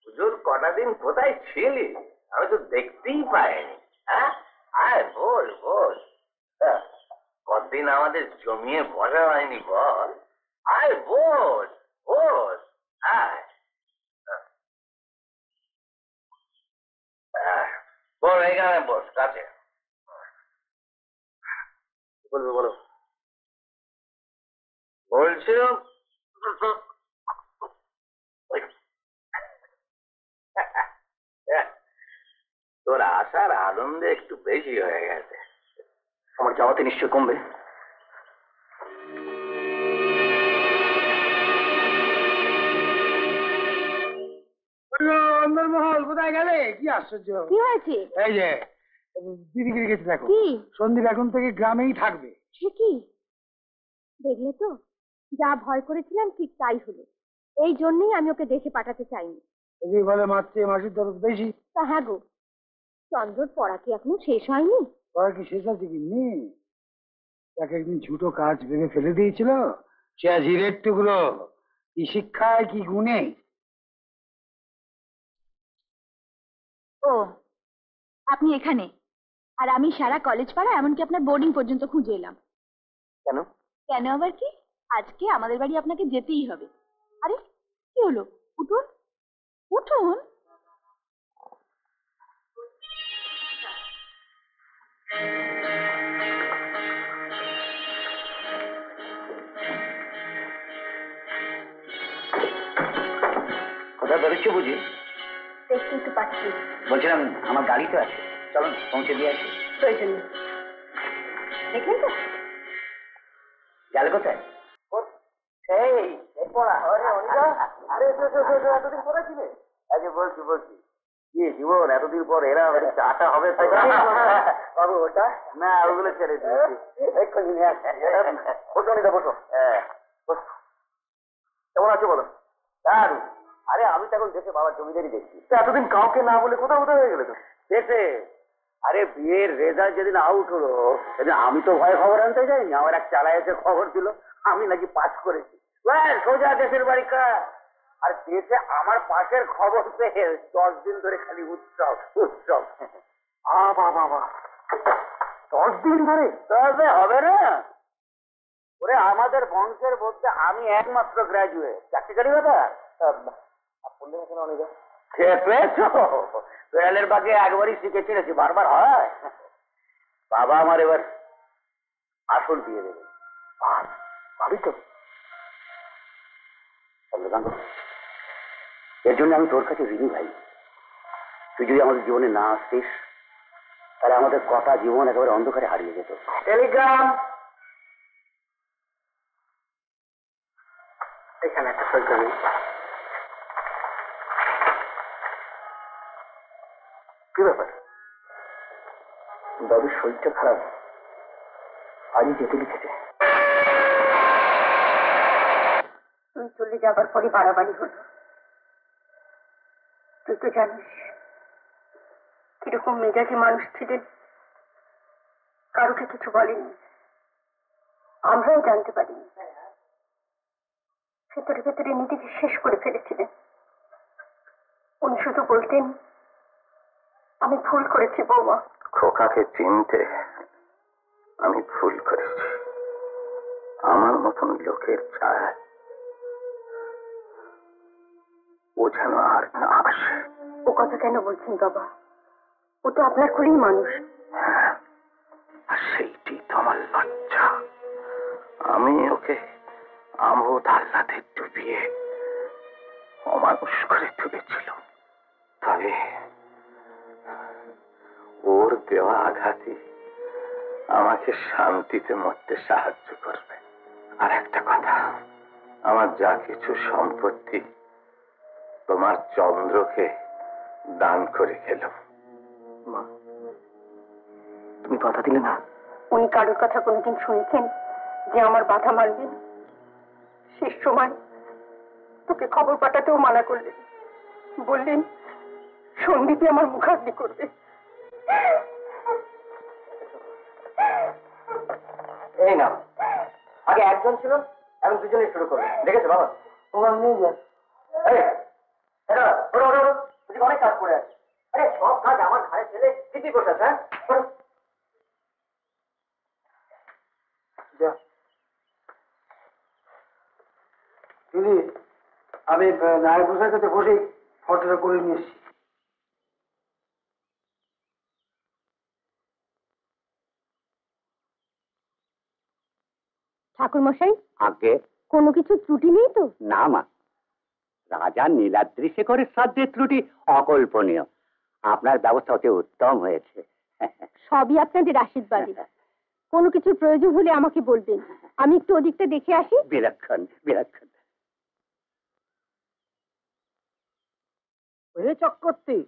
পুজোর কটা দিন কোথায় ছিলি? আমি তো দেখতেই পাইনি। হ্যাঁ, আয় বল বল। কতদিন আমাদের জমিয়ে বসা হয়নি বল। আয় বল বল, আয়। বল, এখানে বস, কাছে।
বলবে বলো।
বলছিলাম তোর আসার আনন্দে একটু বেশি হয়ে গেছে।
আমার যাওয়াতে নিশ্চয় কমবে।
অন্দরমহল কোথায় গেলে? কি আশ্চর্য!
কি হয়েছে?
এই যে দিদিগিরি গেছে দেখো।
কি?
সন্দীপ এখন থেকে গ্রামেই থাকবে।
সে কি? দেখলে তো, যা ভয় করেছিলাম ঠিক তাই হলো। এই জন্যই আমি ওকে দেশে পাঠাতে চাইনি।
এই বলে মারছে, মাসির দরদ বেশি।
তা হ্যাঁ গো, চন্দ্রর পড়া কি এখনো শেষ হয়নি?
পড়া কি শেষ আছে কি নি? তাকে একদিন ছোটো কাজ ভেবে ফেলে দিয়েছিল, সে আজ হীরের টুকরো। কি শিক্ষায়, কি গুণে!
ও, আপনি এখানে, আর আমি সারা কলেজ পাড়া এমনকি আপনার বোর্ডিং পর্যন্ত খুঁজে এলাম।
কেন?
কেন আবার কি? আজকে আমাদের বাড়ি আপনাকে যেতেই হবে। আরে কি হলো, উঠুন উঠুন।
কোথাও বেরোচ্ছ বুঝি?
দেখতেই তো পাচ্ছি।
বলছিলাম আমার গাড়ি তো আছে, চলো পৌঁছে দিয়ে আসি।
প্রয়োজন নেই। দেখলেন তো
গেলে কোথায়? এতদিন পরে ছিলে? আগে বলছি কি জীবন, এতদিন পর এরা চাটা হবে তো? বাবু ওটা না, ওগুলো ছেড়ে দিয়েছি, এক্ষুনি নিয়ে আসছি। বসো নিদা, বসো। হ্যাঁ কেমন আছো বলো? দারুণ। আরে আমি তো এখন দেশে বাবার জমিদারি দেখছি। এতদিন কাউকে না বলে কোথাও হয়ে গেলে তো দেশে। আরে বিয়ের রেজাল্ট যেদিন আউট হলো সেদিন আমি তো ভয়ে খবর আনতে যাইনি, আমার এক চালা এসে খবর দিল আমি নাকি পাস করেছি। সোজা দেশের বাড়ি কাজ। আর দেশে আমার পাশের খবর পেয়ে 10 দিন ধরে খালি উৎসব উৎসব। বাবা 10 দিন ধরে? তবে হবে না ওরে, আমাদের বংশের মধ্যে আমি একমাত্র গ্রাজুয়েট, চাকরিকারী ব্যাপার। দয়ালের বাগে একবারই শিখে ছেড়েছি, বারবার হয়? বাবা আমার এবার আসল দিয়ে দেবে, ভাবি তো। এর জন্য আমি তোর কাছে ঋণী ভাই। তুই যদি আমাদের জীবনে না আসতিস তাহলে আমাদের কটা জীবন একেবারে অন্ধকারে হারিয়ে যেত। টেলিগ্রাম এখানে একটা সই করবি। কি ব্যাপার? দাদুর শরীরটা খারাপ, আজই যেতে লিখেছে।
তুই চলে যাবার পরে বাড়াবাড়ি হলো। তুই তো জানিস কিরকম মেজাজে মানুষ ছিলেন, কারোকে কিছু বলেনি, আমরাও জানতে পারিনি। ভেতরে ভেতরে নিজেকে শেষ করে ফেলেছিলেন। উনি শুধু বলতেন আমি ভুল করেছি বৌমা।
খোকাকে চিনতে আমি ভুল করেছি। আমার মতন লোকের ছায় ও যেন আর না আসে।
ও কথা কেন বলছেন বাবা? ও তো আপনার কুলেই মানুষ।
আর সেইটি তো আমার লজ্জা। আমি ওকে আমোদ আহ্লাদে ডুবিয়ে অমানুষ করে তুলেছিল। তবে ওর দেওয়া আঘাতই আমাকে শান্তিতে মরতে সাহায্য করবে। আর একটা কথা, আমার যা কিছু সম্পত্তি তোমার চন্দ্রকে দান করে গেল। মা, তুমি কথা দিলে না?
উনি কারোর কথা কোনোদিন শুনেছেন যে আমার বাধা মানবেন? শেষ সময় তোকে খবর পাঠাতেও মানা করলেন, বললেন সন্দীপই আমার মুখাগ্নি করবে।
এই না, আগে একজন ছিল, এখন দুজনেই শুরু করবে। দেখেছো বাবা? তোমার নিয়ে যান। অনেক কাজ করে আছে। আরে সব কাজ আমার ঘরে ছেলে দিদি করতেছে। হ্যাঁ দিদি, আমি নায়ক বসার কাছে বসে ফটোটা করে নিয়ে এসছি।
ঠাকুর মশাই,
আগে
কোনো কিছু ত্রুটি নেই তো?
না মা, রাজা নীলাদ্রি শেখরের শ্রাদ্ধের ত্রুটি অকল্পনীয়। আপনার ব্যবস্থা অতি উত্তম হয়েছে।
সবই আপনাদের আশীর্বাদে। কোনো কিছুর প্রয়োজন হলে আমাকে বলবেন, আমি একটু ওদিকটা দেখে আসি।
বিলক্ষণ বিলক্ষণ।
চক্রবর্তী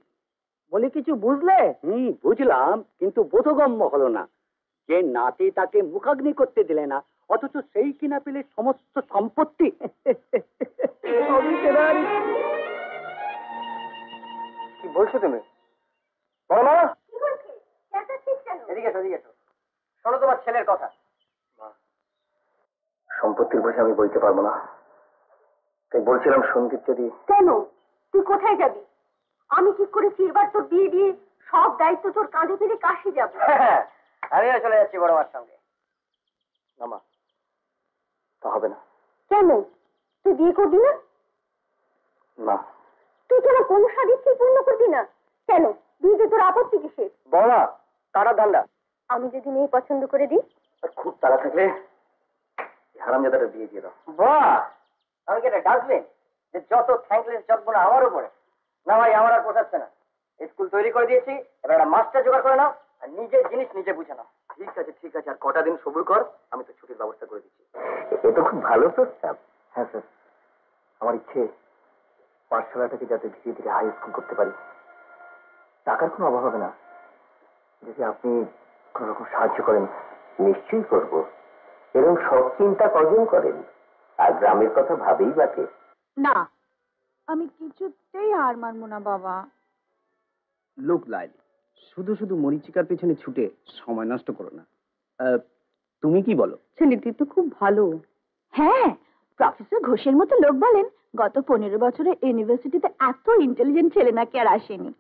বলি, কিছু বুঝলে?
বুঝলাম, কিন্তু বোধগম্য হলো না। যে নাতি তাকে মুখাগ্নি করতে দিলে না, অথচ সেই কিনা পেলে সমস্ত সম্পত্তি।
কি বলছো তুমি? বলো এদিকে এদিকে। শোনো তোমার ছেলের কথা।
সম্পত্তির বোঝা আমি বইতে পারবো না, তাই বলছিলাম সন্দীপ যদি...
কেন? তুই কোথায় যাবি? আমি ঠিক করেছি এবার তোর বিয়ে দিয়ে সব দায়িত্ব তোর কাঁধে ফেলে কাশি যাব।
আমিও চলে যাচ্ছি বড় মার সঙ্গে।
না মা, তা হবে না।
কেন? তুই বিয়ে করবি না?
না।
তুই কেন কোনো স্বাদ ইচ্ছে পূর্ণ করবি না? কেন, বিয়েতে তোর আপত্তি কিসের?
বৌমা, তারা ধান্দা।
আমি যদি মেয়ে পছন্দ করে দিই?
খুব তাড়া থাকলে হারামজাদাটা বিয়ে দিয়ে দাও।
বাহ, আমি কি এটা ডাস্টবিন যে যত থ্যাঙ্কলেস জগবো না আমার উপরে? না ভাই, আমার আর পোষাচ্ছে না। স্কুল তৈরি করে দিয়েছি, এবার একটা মাস্টার জোগাড় করে নাও আর নিজের জিনিস নিজে বুঝে নাও।
ঠিক আছে ঠিক আছে, আর কটা দিন সবুর কর, আমি তো ছুটির ব্যবস্থা করে দিচ্ছি। এ তো খুব ভালো প্রস্তাব। হ্যাঁ স্যার, আমার ইচ্ছে পাঠশালাটাকে যাতে ধীরে ধীরে হাই স্কুল করতে পারি। টাকার কোনো অভাব হবে না, যদি আপনি কোন রকম সাহায্য করেন। নিশ্চয়ই করব, এরকম সব চিন্তা কজন করেন, আর গ্রামের কথা ভাবেই বাকে।
না, আমি কিছুতেই হার মানবো না বাবা।
লোক লাইলি, শুধু শুধু মরিচিকার পেছনে ছুটে সময় নষ্ট করো না। তুমি কি বলো?
ছেলেটি তো খুব ভালো। হ্যাঁ, প্রফেসর ঘোষের মতো লোক বলেন গত 15 বছরে ইউনিভার্সিটিতে এত ইন্টেলিজেন্ট ছেলে নাকি আর আসেনি।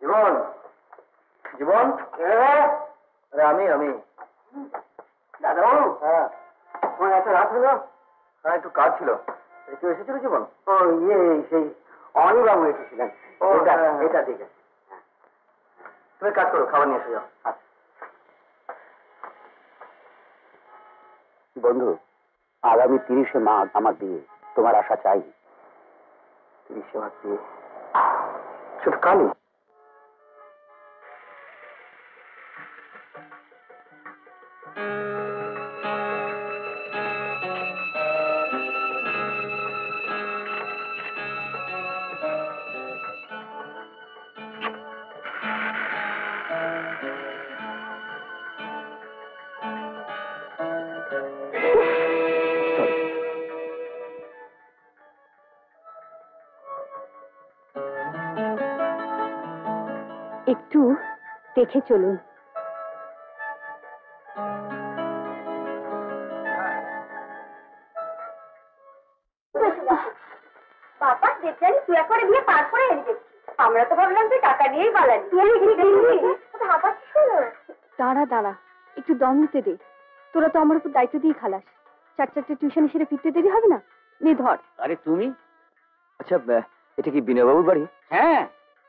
জীবন, জীবন, আরে আমি দাদাবাবু। হ্যাঁ, তোমার এত রাত হলো? হ্যাঁ, একটু কাজ ছিল। কেউ এসেছিল জীবন? ও ইয়ে, সেই অনিবাবু এসেছিলেন। এটা ঠিক আছে, তুমি কাজ করো, খাবার নিয়ে এসে যাও। বন্ধু, আগামী 30শে মাঘ আমার বিয়ে, তোমার আশা চাই। 30শে মাঘ বিয়ে, শুধু কালই?
একটু দেখে চলুন। বাবা, দেবজানি তুই একবারে বিয়ে পার করে এনে দেখছি। আমরা তো ভাবলাম তুই টাকা নিয়েই পালালি। দাঁড়া দাঁড়া, একটু দম নিতে দে। তোরা তো আমার উপর দায়িত্ব দিয়ে খালাস। 4-4টে টিউশনে সেরে ফিরতে দেরি হবে না? নে ধর।
আরে তুমি?
আচ্ছা, এটা কি বিনয়বাবুর বাড়ি?
হ্যাঁ,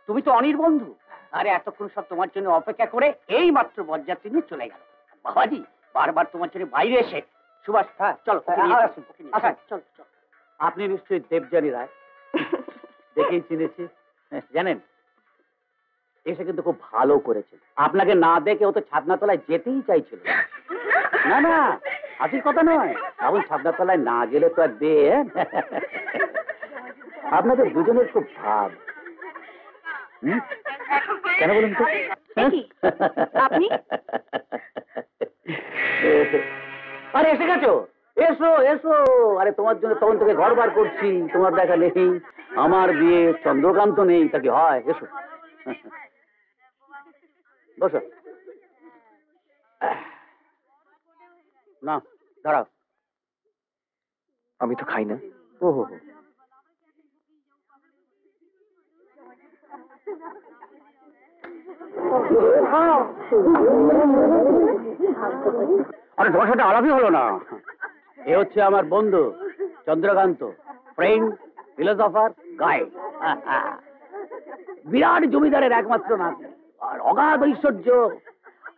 তুমি তো অনির বন্ধু। আরে এতক্ষণ সব তোমার জন্য অপেক্ষা করে এই মাত্র বরযাত্রী নিয়ে চলে গেল। বাবাজি বারবার তোমার জন্য বাইরে এসে, সুভাষ চল চল চল। আপনি নিশ্চয়ই দেবযানী রায়, দেখেই চিনেছি। জানেন, এসে কিন্তু খুব ভালো করেছে। আপনাকে না দেখে ও তো ছাদনাতলায় যেতেই চাইছিল। না না, হাসির কথা নয়, এখন ছাদনাতলায় না গেলে তো আর আপনাদের দুজনের খুব ভাব। কেন বলুন তো?
আপনি?
আরে এসে গেছো, এসো এসো। আরে তোমার জন্য তখন থেকে ঘর বার করছি, তোমার দেখা নেই। আমার বিয়ে, চন্দ্রকান্ত নেই, তা কি হয়? এসো বসো। না দাঁড়াও।
আমি তো খাই না।
ও হো, আরে তোমার সাথে আলাপই হলো না। এ হচ্ছে আমার বন্ধু চন্দ্রকান্ত, ফ্রেন্ড, ফিলোসফার, গাইড। বিরাট জমিদারের একমাত্র নাতি আর অগাধ ঐশ্বর্য।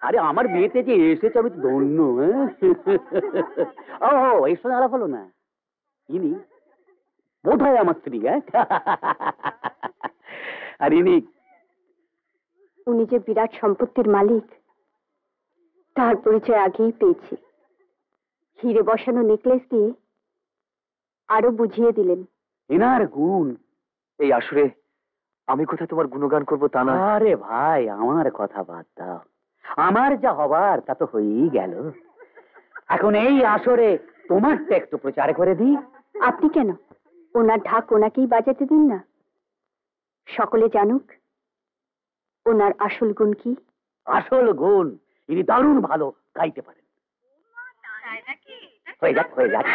আরে আমার বিয়েতে যে এসেছে আমি তো ধন্য। ও এর সঙ্গে আলাপ হলো না? ইনি বোধ হয় আমার স্ত্রী। আর ইনি?
উনি যে বিরাট সম্পত্তির মালিক তার পরিচয় আগেই পেয়েছি। হিরে বসানো নেকলেস দিয়ে আরো বুঝিয়ে দিলেন
এনার গুণ।
এই আসরে আমি কোথায় তোমার গুণগান করবো তা না।
আরে ভাই, আমার কথা বাদ দাও। আমার যা হবার তা তো হয়েই গেল। এখন এই আসরে তোমারটা একটু প্রচার করে দিই।
আপনি কেন? ওনার ঢাক ওনাকেই বাজাতে দিন না, সকলে জানুক ওনার আসল গুণ কি।
আসল গুণ, ইনি দারুণ ভালো গাইতে পারেন। হয়ে যাক হয়ে যাক।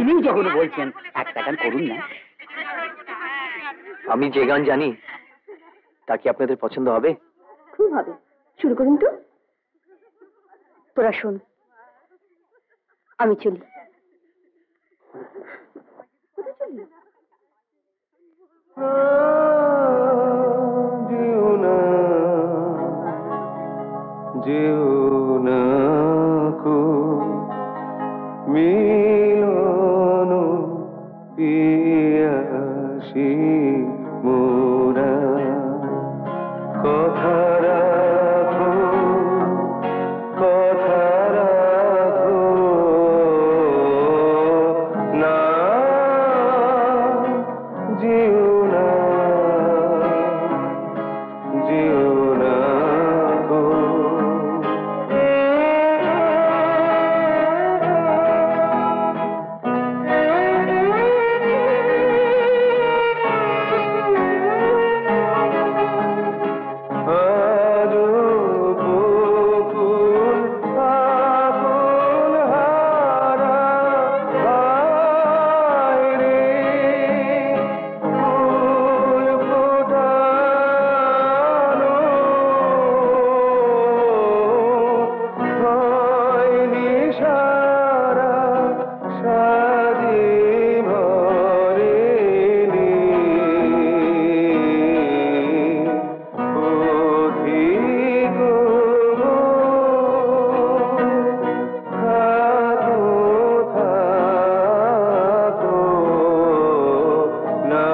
ইনি যখন বলছেন একটা গান করুন না।
আমি যে গান জানি তা কি আপনাদের পছন্দ হবে?
খুব হবে, শুরু করুন তো। তোরা শোন, আমি চলি।
যেও না, যেও না কো মিলন পিয়াসী মোরা, কথা রাখো, কথা রাখো না, যেও না, যেও না গো। আজো বকুল ফাগুন হারা বাইরে ফুল ফোটানো হয়নি সারা সাজি ভরেনি পথিক গো, থাকো থাকো না,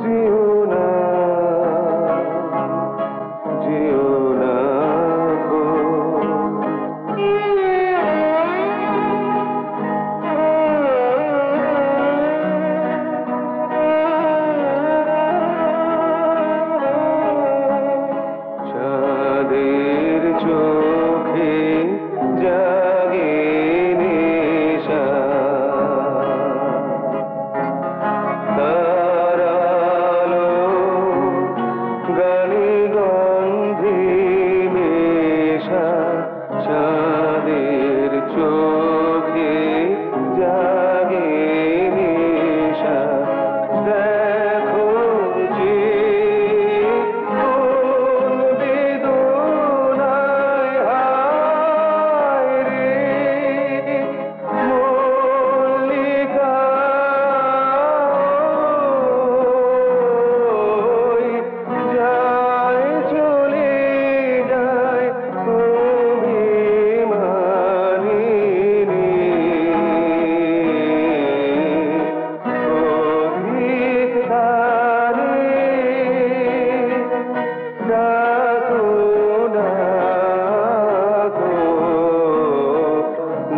যেও না, যেও না গো। চাঁদের চোখে জাগে নেশা, তার আলো গানে গন্ধে মেশা, চাঁদের চোখে জাগে নেশা, দেখো যে কোন বেদনায় হায় রে মল্লিকা যায় চলে যায় অভিমানিনী, অধিকারে ডাকো ডাকো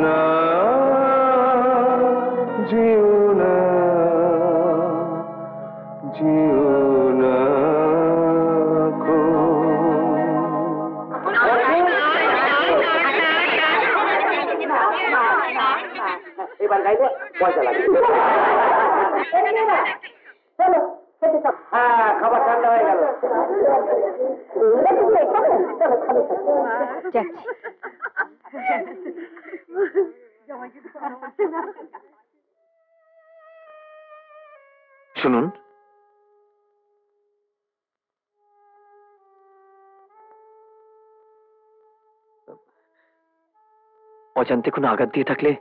না, যেও না, যেও না কো।
এবার গাইবো, মজা লাগবে। হ্যাঁ, খাবার ঠান্ডা হয়ে গেল।
যাচ্ছি।
শুনুন, অজান্তে কোনো আঘাত দিয়ে থাকলে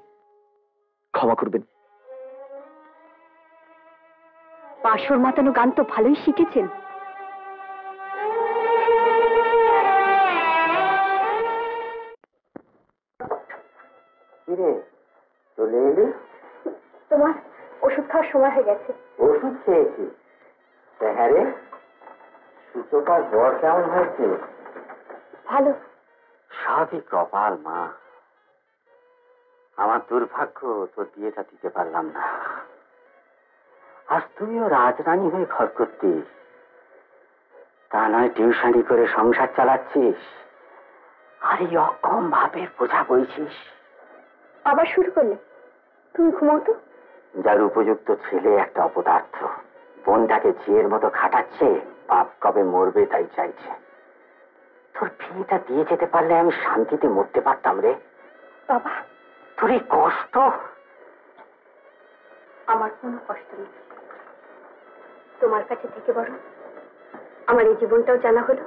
ক্ষমা করবেন।
পাঁচশোর মাতানো গান তো ভালোই শিখেছেন।
কিরে, চলে এলি?
তোমার ওষুধ খাওয়ার সময় হয়ে গেছে।
ওষুধ খেয়েছি? হ্যাঁ রে, সূচকার জ্বর কেমন হয়েছে?
ভালো।
সবই কপাল মা, আমার দুর্ভাগ্য তোর বিয়েটা দিতে পারলাম না। আজ তুইও রাজরানী হয়ে ঘর করতিস, তা নয় টিউশনি করে সংসার চালাচ্ছিস, আর এই অক্ষম ভাবের বোঝা বইছিস।
আবার শুরু করলে? তুমি ঘুমাও তো।
যার উপযুক্ত ছেলে একটা অপদার্থ, বোনটাকে ঝিয়ের মতো খাটাচ্ছে, বাপ কবে মরবে তাই চাইছে। তোর বিয়েটা দিয়ে যেতে পারলে আমি শান্তিতে মরতে পারতাম রে।
বাবা,
তোর এই কষ্ট।
আমার কোনো কষ্ট নেই, তোমার কাছে থেকে বড় আমার এই জীবনটাও জানা হলো।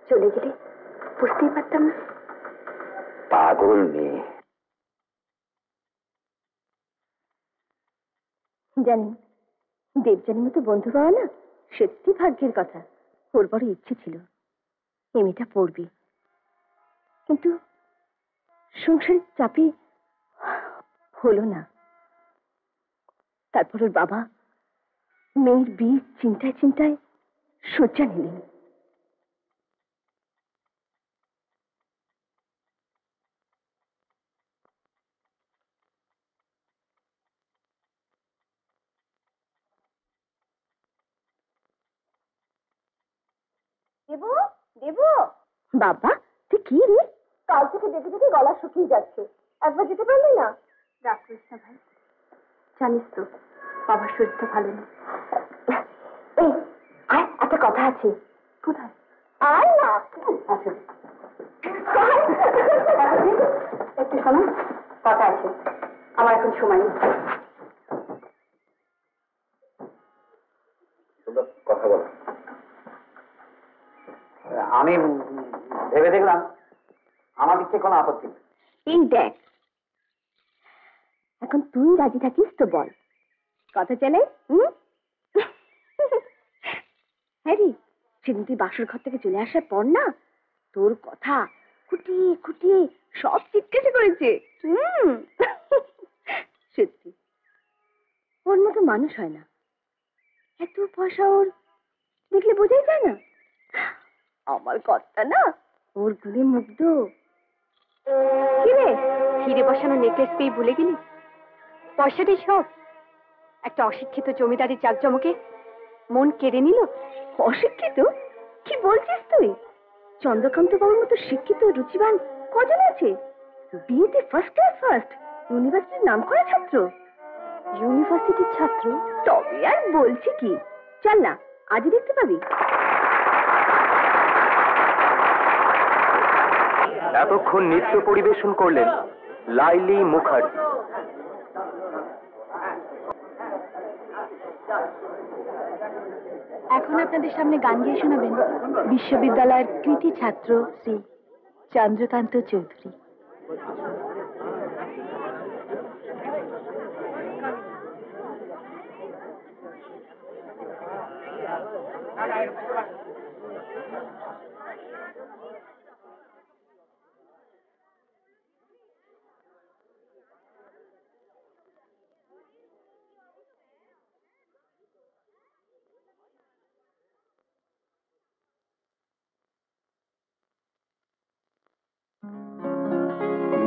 চলে গেলে বুঝতেই পারতাম না।
পাগল মেয়ে।
জানি দেবযানীর মতো বন্ধু পাওয়া না সত্যি ভাগ্যের কথা। ওর বড় ইচ্ছে ছিল এমএটা পড়বে, কিন্তু সংসারের চাপে হলো না। তারপর ওর বাবা মেয়ের বিয়ে চিন্তায় চিন্তায় শয্যা নিলেন। দেবু, দেবু, বাবা তুই কি রে? কাল থেকে দেখে দেখে গলা শুকিয়ে যাচ্ছে, একবার যেতে পারলি না? রাগ করিস না ভাই, জানিস তো বাবার শরীরটা ভালো নেই। এই আয়, একটা কথা আছে। কোথায়? আয় না। আচ্ছা একটু শোনো, কথা আছে। আমার এখন সময় নেই।
কথা বল। আমি ভেবে দেখলাম আমার দিক থেকে কোনো আপত্তি নেই।
এই দেখ, এখন তুই রাজি থাকিস তো বল, কথা চলে? হ্যাঁ রে, সেদিন তুই বাসর ঘর থেকে চলে আসার পর না তোর কথা খুঁটিয়ে খুঁটিয়ে সব জিজ্ঞাসা করেছে। সত্যি ওর মতো মানুষ হয় না, এত পয়সা ওর দেখলে বোঝাই যায় না। আমার কথা না ওর গুণে মুগ্ধ। কিরে, হিরে বসানো নেকলেস পেয়ে ভুলে গেলি? পয়সাটাই সব। একটা অশিক্ষিত জমিদারি জাকজমকে মন কেড়ে নিল। অশিক্ষিত? কি বলছিস তুই? চন্দ্রকান্ত বাবুর মতো শিক্ষিত রুচিবান কজন আছে? বিয়েতে ফার্স্ট ক্লাস ফার্স্ট, ইউনিভার্সিটির নাম করা ছাত্র। ইউনিভার্সিটির ছাত্র? তবে আর বলছি কি, চল না আজই দেখতে পাবি।
এতক্ষণ নৃত্য পরিবেশন করলেন লাইলি মুখার্জি।
এখন আপনাদের সামনে গান গিয়ে শোনাবেন বিশ্ববিদ্যালয়ের কৃতি ছাত্র শ্রী চন্দ্রকান্ত চৌধুরী।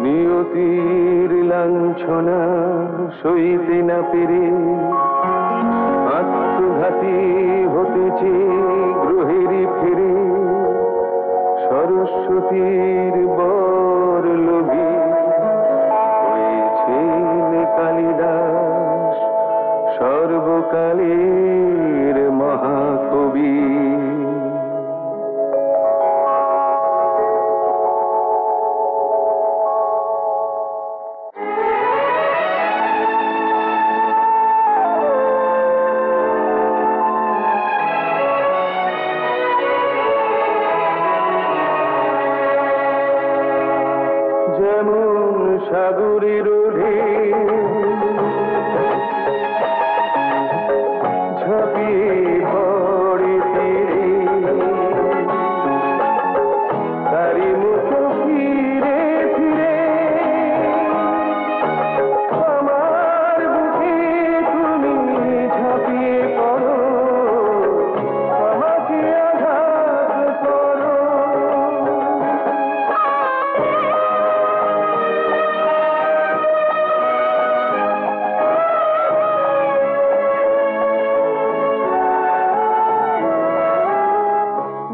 নিয়তির লাঞ্ছনা সইতে না পেরে আত্মঘাতী হতেছে গ্রহেরই ফিরে, সরস্বতীর বর লোভী হয়েছেন কালিদাস, সর্বকালের মহাকবি। যেমন সাগরের ঝাঁপিয়ে পড়ে তীরে, তারি মতো ফিরে ফিরে আমার বুকে তুমি ঝাঁপিয়ে পড়ো, আমাকে আঘাত করো।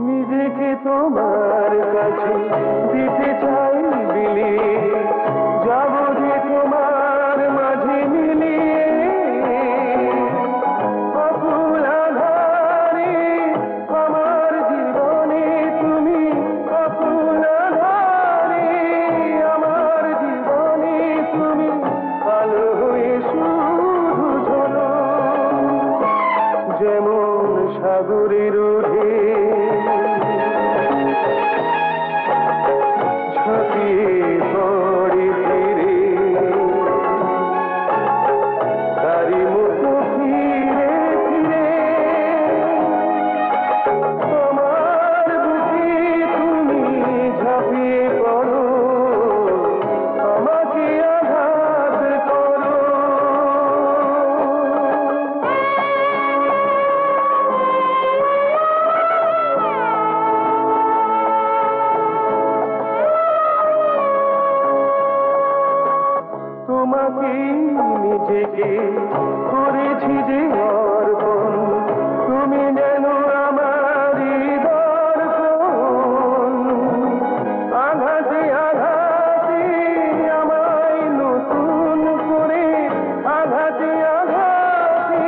নিজেকে তোমার কাছে দিতে চাই বিলিয়ে, যাব যে তোমার মাঝে মিলিয়ে, অকুল আধারে আমার জীবনে তুমি, অকুল আধারে আমার জীবনে তুমি, আলো হয়ে শুধু ঝোলো, যেমন সাগরের তোমাকে করেছি যে অর্পণ, তুমি যেন আমারই দর্পণ। আঘাতে আঘাতে আমায় নতুন করে, আঘাতে আঘাতে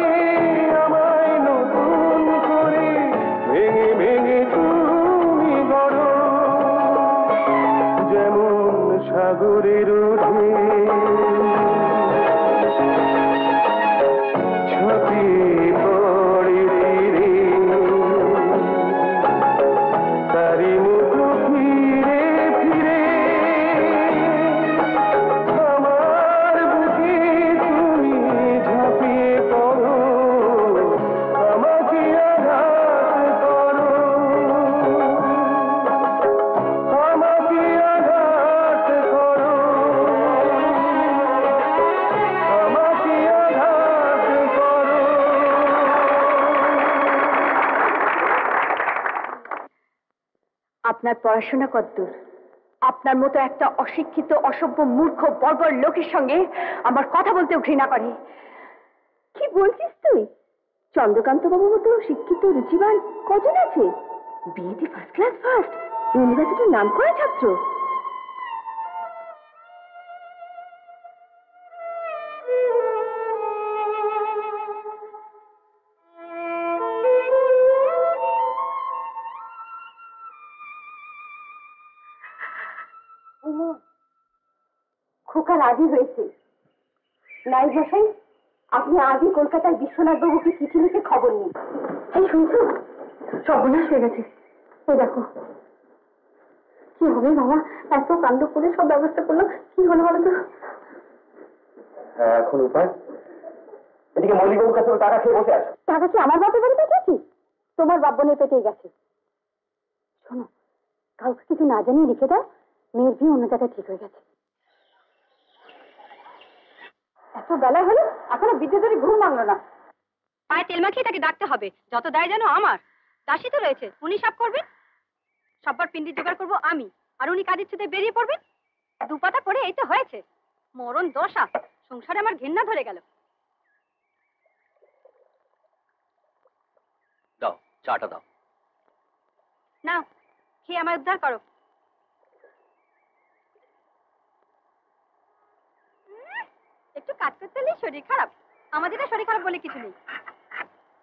আমায় নতুন করে ভেঙে ভেঙে তুমি গড়ো, যেমন সাগরের ছপিয়ে পড়ে তীরে, তারি মুখো ফিরে ফিরে আমার বুকে তুমি ঝাঁপিয়ে পড়ো, আমাকে আঘাত করো, আমাকে আঘাত করো, আমাকে আঘাত করো।
আপনার পড়াশোনা কতদূর? আপনার মতো একটা অশিক্ষিত অসভ্য মূর্খ বর্বর লোকের সঙ্গে আমার কথা বলতেও ঘৃণা করে। কি বলছিস তুই? চন্দ্রকান্ত বাবুর মতো শিক্ষিত রুচিবান কজন আছে? বিএতে ফার্স্ট ক্লাস ফার্স্ট, ইউনিভার্সিটির নাম করা ছাত্র। খোকার আদি হয়েছে। নাই মশাই, আপনি আজই কলকাতায় বিশ্বনাথ বাবুকে চিঠি লিখে খবর নিন। এই শুনছো, সর্বনাশ হয়ে গেছে। এই দেখো। কি হবে বাবা? এত কাণ্ড করে সব ব্যবস্থা করলো, কি হলো বলো তো?
এখন উপায়? এদিকে মল্লিকবাবুর কাছে টাকা খেয়ে বসে আছে।
টাকা কি আমার বাপের বাড়িতে গেছি? তোমার বাপ বোনের পেটেই গেছে। শোনো, কাউকে কিছু না জানিয়ে লিখে দাও, মেয়ের বিয়ে অন্য জায়গায় ঠিক হয়ে গেছে। এত বেলা হলো এখনো বিদ্যুতের ঘুম ভাঙলো না। পায়ে তেল মাখিয়ে তাকে ডাকতে হবে। যত দায় যেন আমার। দাসী তো রয়েছে, উনি সব করবেন। সববার পিন্ডি জোগাড় করবো আমি, আর উনি কাজের ছুতে বেরিয়ে পড়বেন। দুপাতা পড়ে এই তো হয়েছে। মরণ দশা, সংসারে আমার ঘেন্না ধরে গেল।
দাও, চাটা দাও।
নাও, খেয়ে আমার উদ্ধার করো। একটু কাজ করতে হলে শরীর খারাপ। আমাদের শরীর খারাপ বলে কিছু নেই।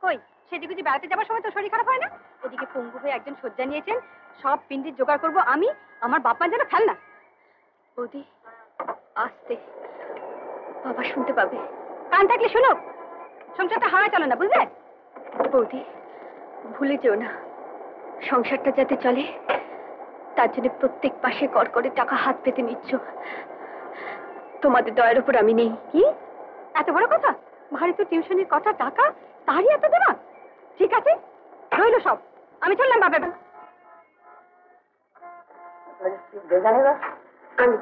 কই, সেদিকে বেড়াতে যাবার সময় তো শরীর খারাপ হয় না? এদিকে পঙ্গু হয়ে একজন শয্যা নিয়েছেন, সব পিন্ডির জোগাড় করবো আমি, আমার বাপমা যেন ফেল না। বৌদি, আস্তে, বাবা শুনতে পাবে। কান থাকলে শোনো, সংসারটা হাওয়া চলো না, বুঝলে? বৌদি, ভুলে যেও না, সংসারটা যাতে চলে তার জন্য প্রত্যেক মাসে কর করে টাকা হাত পেতে নিচ্ছ। তোমাদের দয়ের উপর আমি নেই। কি এত বড় কথা? ভারী তো টিউশনের কথা, টাকা তারই এত দেওয়া? ঠিক আছে, রইল সব। আমি চললাম বাপের। আমি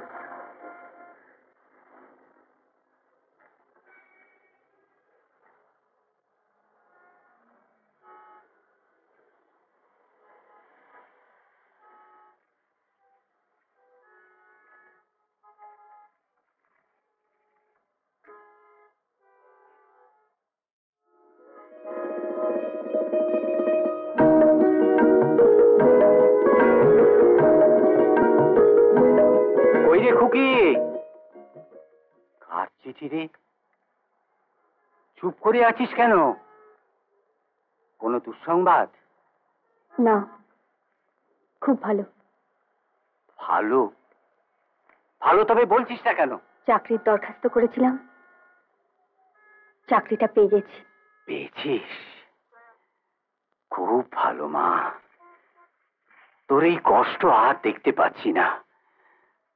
খুকি, কার চিঠি রে? চুপ করে আছিস কেন? কোনো দুঃসংবাদ?
না, খুব ভালো।
ভালো? ভালো তবে বলছিস না কেন?
চাকরির দরখাস্ত করেছিলাম, চাকরিটা পেয়ে গেছি।
পেয়েছিস? খুব ভালো মা। তোর এই কষ্ট আর দেখতে পাচ্ছি না।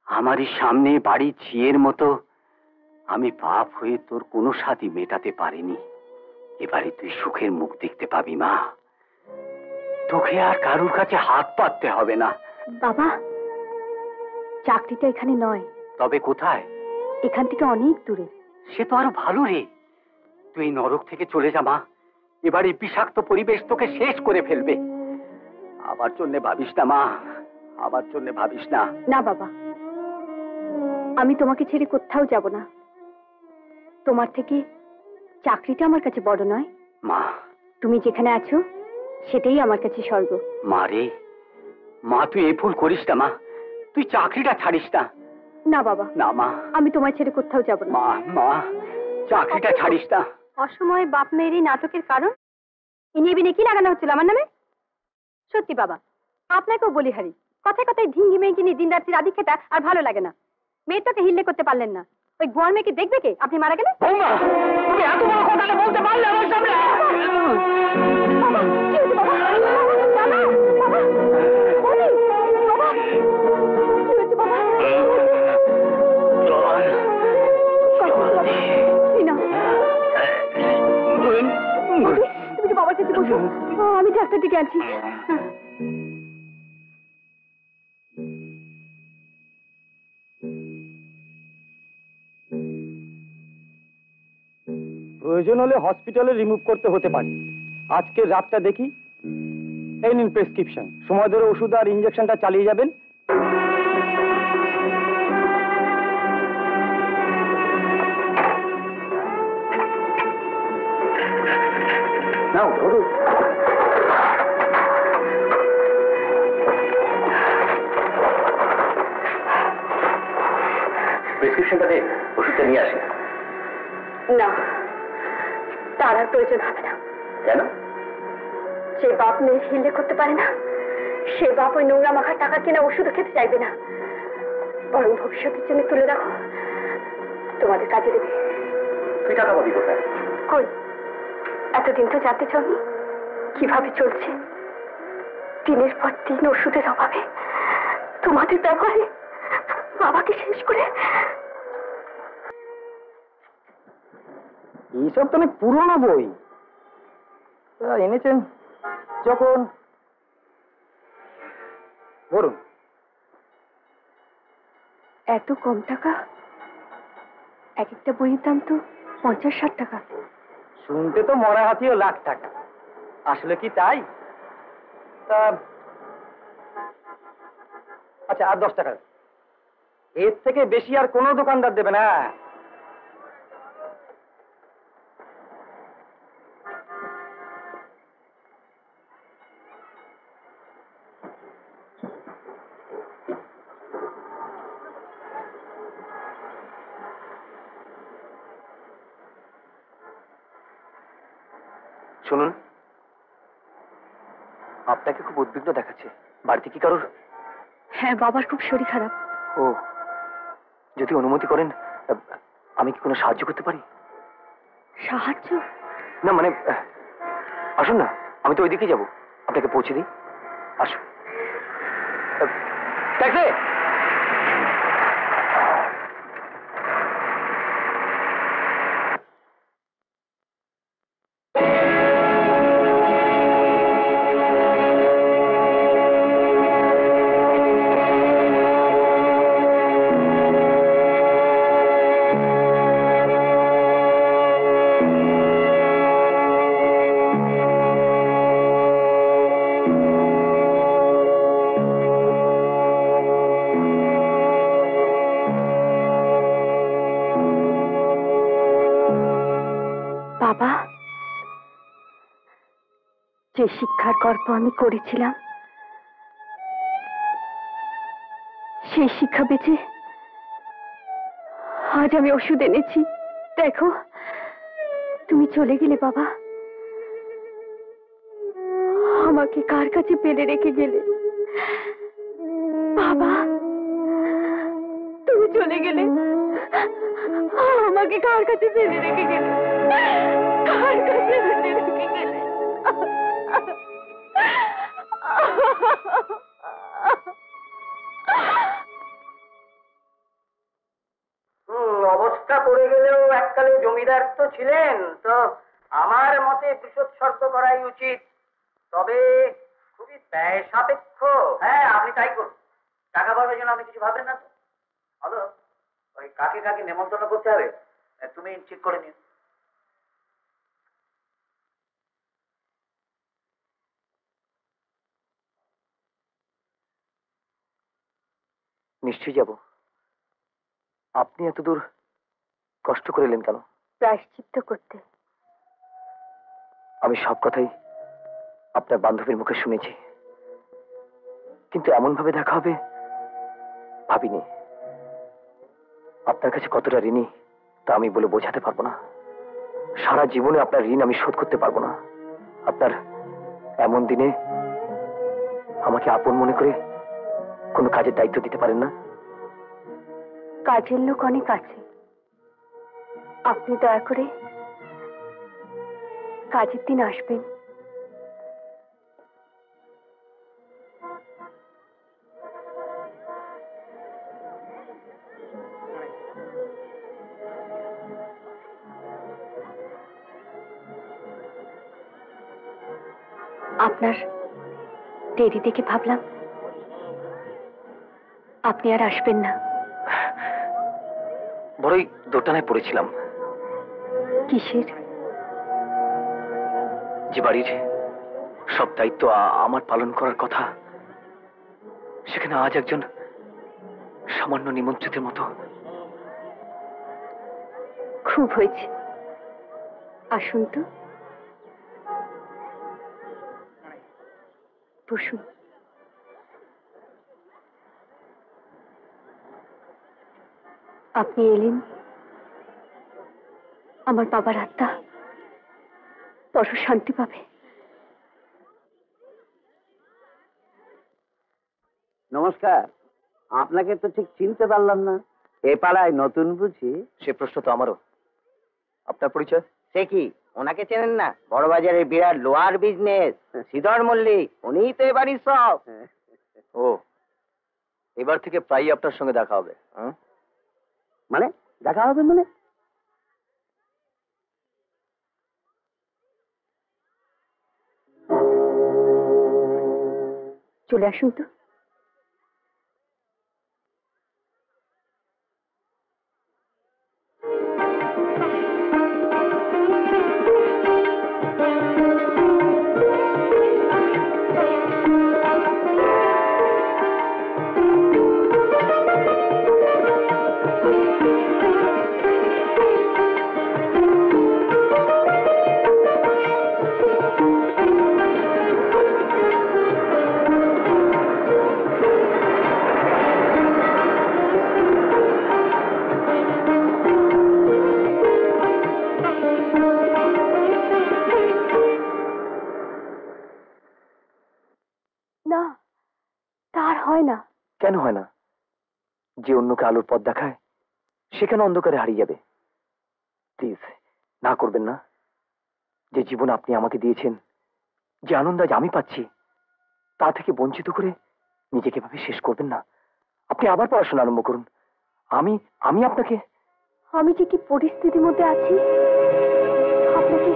আমারই সামনে বাড়ির ঝিয়ের মতো আমি বাপ হয়ে তোর কোনো স্বাদই মেটাতে পারিনি। এবারে তুই সুখের মুখ দেখতে পাবি মা। তোকে আর কারুর কাছে হাত পাততে হবে না।
বাবা, চাকরিটা এখানে নয়।
তবে কোথায়?
এখান থেকে অনেক দূরে।
সে তো আরো ভালো রে। তুই নরক থেকে চলে যা মা। এবারে বিষাক্ত পরিবেশ তোকে শেষ করে ফেলবে। আমার জন্য ভাবিস না মা, আমার জন্য ভাবিস না।
না বাবা, আমি তোমাকে ছেড়ে কোথাও যাব না। তোমার থেকে চাকরিটা আমার কাছে বড় নয়।
মা,
তুমি যেখানে আছো সেটাই আমার কাছে স্বর্গ।
মা রে, মা তুই এই ভুল করিস না মা, তুই চাকরিটা ছাড়িস না।
না বাবা,
না মা,
আমি তোমায় ছেড়ে কোথাও যাব না।
মা মা চাকরিটা ছাড়িস না।
অসময়ে বাপ মেয়ের এই নাটকের কারণ ইনিয়ে বিনে কি লাগানো হচ্ছিল আমার নামে? সত্যি বাবা, আপনাকেও বলি হারি, কথায় কথায় ঢিঙ্গি মেঙ্গি নিয়ে দিন রাত্রির আদি খেটা আর ভালো লাগে না। মেয়েটাকে হিল্লে করতে পারলেন না, ওই গোয়ার মেয়েকে দেখবে কে আপনি মারা গেলে?
তুমি এত বড় কথাটা বলতে পারলে আমার সামনে?
বাবা, কি হয়েছে বাবা? বাবা, বাবা, বলি, বাবা, কি হয়েছে বাবা? না, তুমি তো বাবার কাছে বসো, আমি ডাক্তার ডেকে আনছি।
প্রয়োজন হলে হসপিটালে রিমুভ করতে হতে পারে। আজকের রাতটা দেখি। এই নিন প্রেসক্রিপশন, সময় ধরে ওষুধ আর ইঞ্জেকশনটা চালিয়ে যাবেন। নাও ধরুন।
প্রেসক্রিপশনটা দে, ওষুধটা নিয়ে আসি।
না, তার আর প্রয়োজন হবে না।
কেন?
যে বাপ মেয়ে হিল্লে করতে পারে না, সে বাপ ওই নোংরা মাখা টাকা কিনা ওষুধ খেতে চাইবে না, বরং ভবিষ্যতের জন্য তুলে রাখো, তোমাদের কাজে দেবে।
তুই টাকা পাবি কোথায়?
কই, এতদিন তো জানতে চাওনি কিভাবে চলছে দিনের পর দিন ওষুধের অভাবে তোমাদের ব্যবহারে বাবাকে শেষ করে।
এইসব তো অনেক পুরোনো বই এনেছেন যখন। ধরুন।
এত কম টাকা? এক একটা বইয়ের দাম তো 50-60 টাকা।
শুনতে তো মরা হাতিও লাখ টাকা, আসলে কি তাই? তা আচ্ছা, আর 10 টাকা। এর থেকে বেশি আর কোনো দোকানদার দেবে না। শুনুন, আপনাকে খুব উদ্বিগ্ন দেখাচ্ছে। বাড়িতে কি কারোর?
হ্যাঁ, বাবার খুব শরীর খারাপ।
ও, যদি অনুমতি করেন আমি কি কোনো সাহায্য করতে পারি?
সাহায্য?
না মানে আসুন না, আমি তো ওইদিকে যাবো, আপনাকে পৌঁছে দিই। আসুন। ট্যাক্সি!
বাবা, যে শিক্ষার গর্ব আমি করেছিলাম সেই শিক্ষা বেঁচে আজ আমি ওষুধ এনেছি। দেখো, তুমি চলে গেলে বাবা, আমাকে কার কাছে ফেলে রেখে গেলে? বাবা, তুমি চলে গেলে, আমাকে কার কাছে ফেলে রেখে গেলে? কার কাছে ফেলে রেখে গেলে?
অবস্থা করে গেলেও এককালে জমিদার তো ছিলেন, তো আমার মতে কৃষোৎসর্গ করাই উচিত, তবে খুবই ব্যয় সাপেক্ষ। হ্যাঁ, আপনি তাই করুন। টাকা পাওয়ার জন্য আপনি কিছু ভাবেন না তো? হলো, ওই কাকে কাকে নেমন্তন্ন করতে হবে তুমি ঠিক করে নিন।
নিশ্চয়ই যাব। আপনি এত দূর কষ্ট করে এলেন কেন?
প্রায়শ্চিত্ত করতে।
আমি সব কথাই আপনার বান্ধবীর মুখে শুনেছি, কিন্তু এমন ভাবে দেখা হবে ভাবিনি। আপনার কাছে কতটা ঋণী তা আমি বলে বোঝাতে পারবো না। সারা জীবনে আপনার ঋণ আমি শোধ করতে পারবো না। আপনার এমন দিনে আমাকে আপন মনে করে কোনো কাজের দায়িত্ব দিতে পারেন না?
কাজের লোক অনেক আছে, আপনি দয়া করে কাজের দিন আসবেন। আপনার দেরি দেখে ভাবলাম আপনি আর আসবেন না।
বড়ই দোটানায় পড়েছিলাম।
কিসের?
যে বাড়ির সব দায়িত্ব আমার পালন করার কথা, সেখানে আজ একজন সামান্য নিমন্ত্রিতের মতো।
খুব হয়েছে, আসুন তো, বসুন। আপনি এলেন, আমার বাবার আত্মা বড় শান্তি পাবে।
নমস্কার, আপনাকে তো ঠিক চিনতে পারলাম না। এ পাড়ায় নতুন বুঝি?
সে প্রশ্ন তো আমারও। আপনার পরিচয়?
সে কি, ওনাকে চেনেন না? বড় বাজারের বিরাট লোহার বিজনেস শ্রীধর মল্লিক, উনিই তো এবারই সব।
ও, এবার থেকে প্রায়ই আপনার সঙ্গে দেখা হবে।
মানে দেখা হবে মানে?
চলে আসুন তো। না, তার হয় না।
কেন হয় না? যে অন্যকে আলোর পথ দেখায় সে কেন অন্ধকারে হারিয়ে যাবে? প্লিজ না করবেন না। যে জীবন আপনি আমাকে দিয়েছেন, যে আনন্দ আজ আমি পাচ্ছি, তা থেকে বঞ্চিত করে নিজেকে ভাবে শেষ করবেন না। আপনি আবার পড়াশোনা আরম্ভ করুন। আমি আমি আপনাকে
আমি যে কি পরিস্থিতির মধ্যে আছি আপনাকে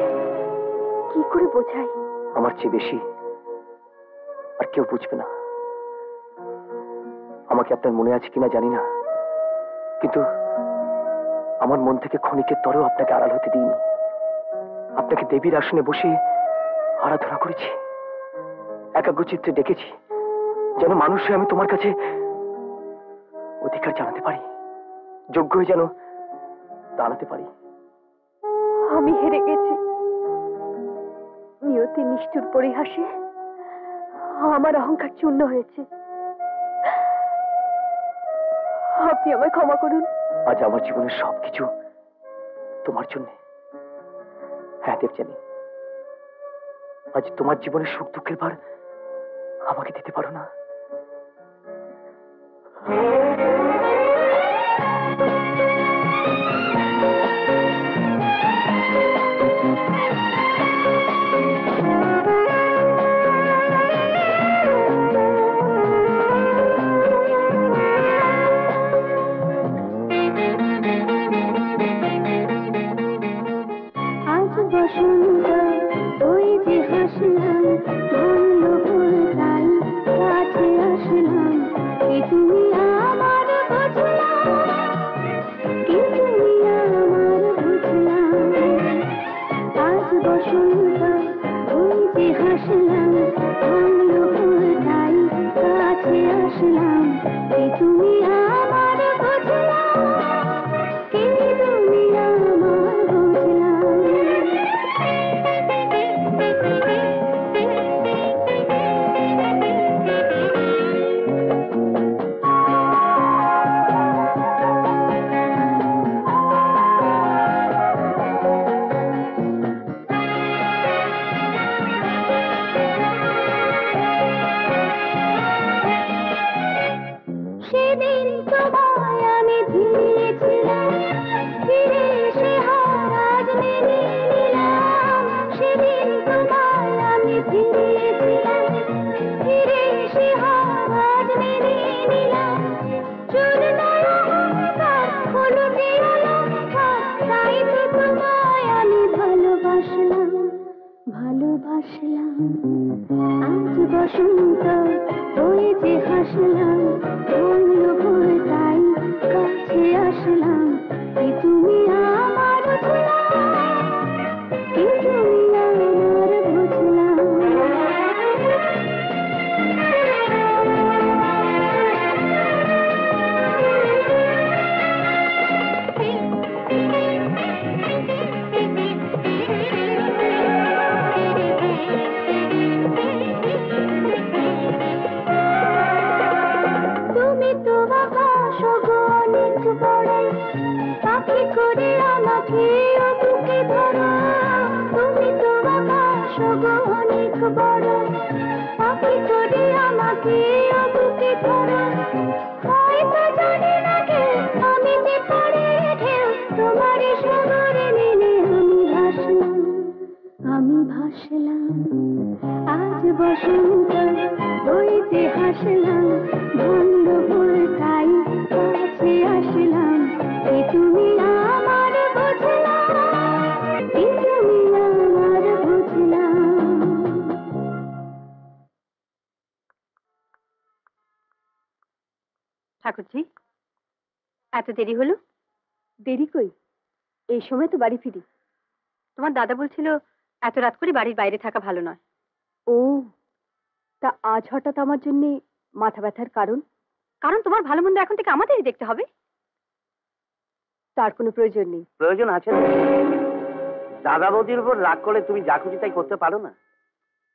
কি করে বোঝাই?
আমার চেয়ে বেশি আর কেউ বুঝবে না। আমাকে আপনার মনে আছে কিনা জানি না, কিন্তু আমার মন থেকে ক্ষণিকের তরেও আপনাকে আড়াল হতে দিইনি। আপনাকে দেবীর আসনে বসে আরাধনা করেছি, একাগ্রচিত্তে ডেকেছি, যেন মানুষ হয়ে আমি তোমার কাছে অধিকার জানাতে পারি, যোগ্য হয়ে যেন দাঁড়াতে পারি।
আমি হেরে গেছি। নিয়তি নিষ্ঠুর পরিহাসে আমার অহংকার চূর্ণ হয়েছে। আপনি আমায় ক্ষমা করুন।
আজ আমার জীবনের সবকিছু তোমার জন্য। হ্যাঁ দেবযানী, আজ তোমার জীবনের সুখ দুঃখের ভার আমাকে দিতে পারো না?
আজ বসন্ত ওই যে হাসলাম, ভাঙল ফুল তাই কাছে আসলাম। কি তুমি আমার বুঝলাম, কি তুমি আমার বুঝলাম। আজ বসন্ত ওই যে হাসলাম, ভাঙল ফুল তাই কাছে আসলাম। কি তুমি আমার বুঝলাম, কি তুমি আমার বুঝলাম। সেদিন তোমায় আমি ঝিলিয়েছিলাম, ফিরে এসে হার আজ মেনে নিলাম। সেদিন তোমায় আমি ঝিলিয়েছিলাম, ফিরে এসে হার আজ মেনে নিলাম। চুল নয় অহংকার, হলো যে অলংকার, তাই তো তোমায় আমি ভালোবাসলাম, ভালোবাসলাম। আজ বসন্ত হয়ে যে হাসলাম, ভাঙল ভোর তাই কাছে আসলাম। কি তুমি আমার বুঝলাম, কি তুমি আমার বুঝলাম। তুমি তো আকাশ গো অনেক বড়, পাখি করে আমাকে বুকে ধরো। তুমি তো আকাশ গো অনেক বড়, পাখি করে আমাকে বুকে ধরো। হয়তো জানি না কেউ আমি যে পড়ে ঢেউ, তোমার সাগরে নেমে আমি ভাসলাম, আমি ভাসলাম। আজ বসন্ত হয়েছে হাসলাম, ভাঙল ভোর তাই কাছে আসলাম। কি তুমি আমার বুঝলাম, কি তুমি আমার বুঝলাম।
ঠাকুরজি, এত দেরি হলো? দেরি কই, এই সময় তো বাড়ি ফিরি। তোমার দাদা বলছিল এত রাত করে বাড়ির বাইরে থাকা ভালো নয়। ও, তা আজ হঠাৎ আমার জন্য মাথা ব্যথার কারণ? কারণ তোমার ভালো মন্দ এখন থেকে আমাদেরই দেখতে হবে। তার কোনো প্রয়োজন নেই।
প্রয়োজন আছে না? দাদা বৌদির উপর রাগ করে তুমি যা খুশি তাই করতে পারো না?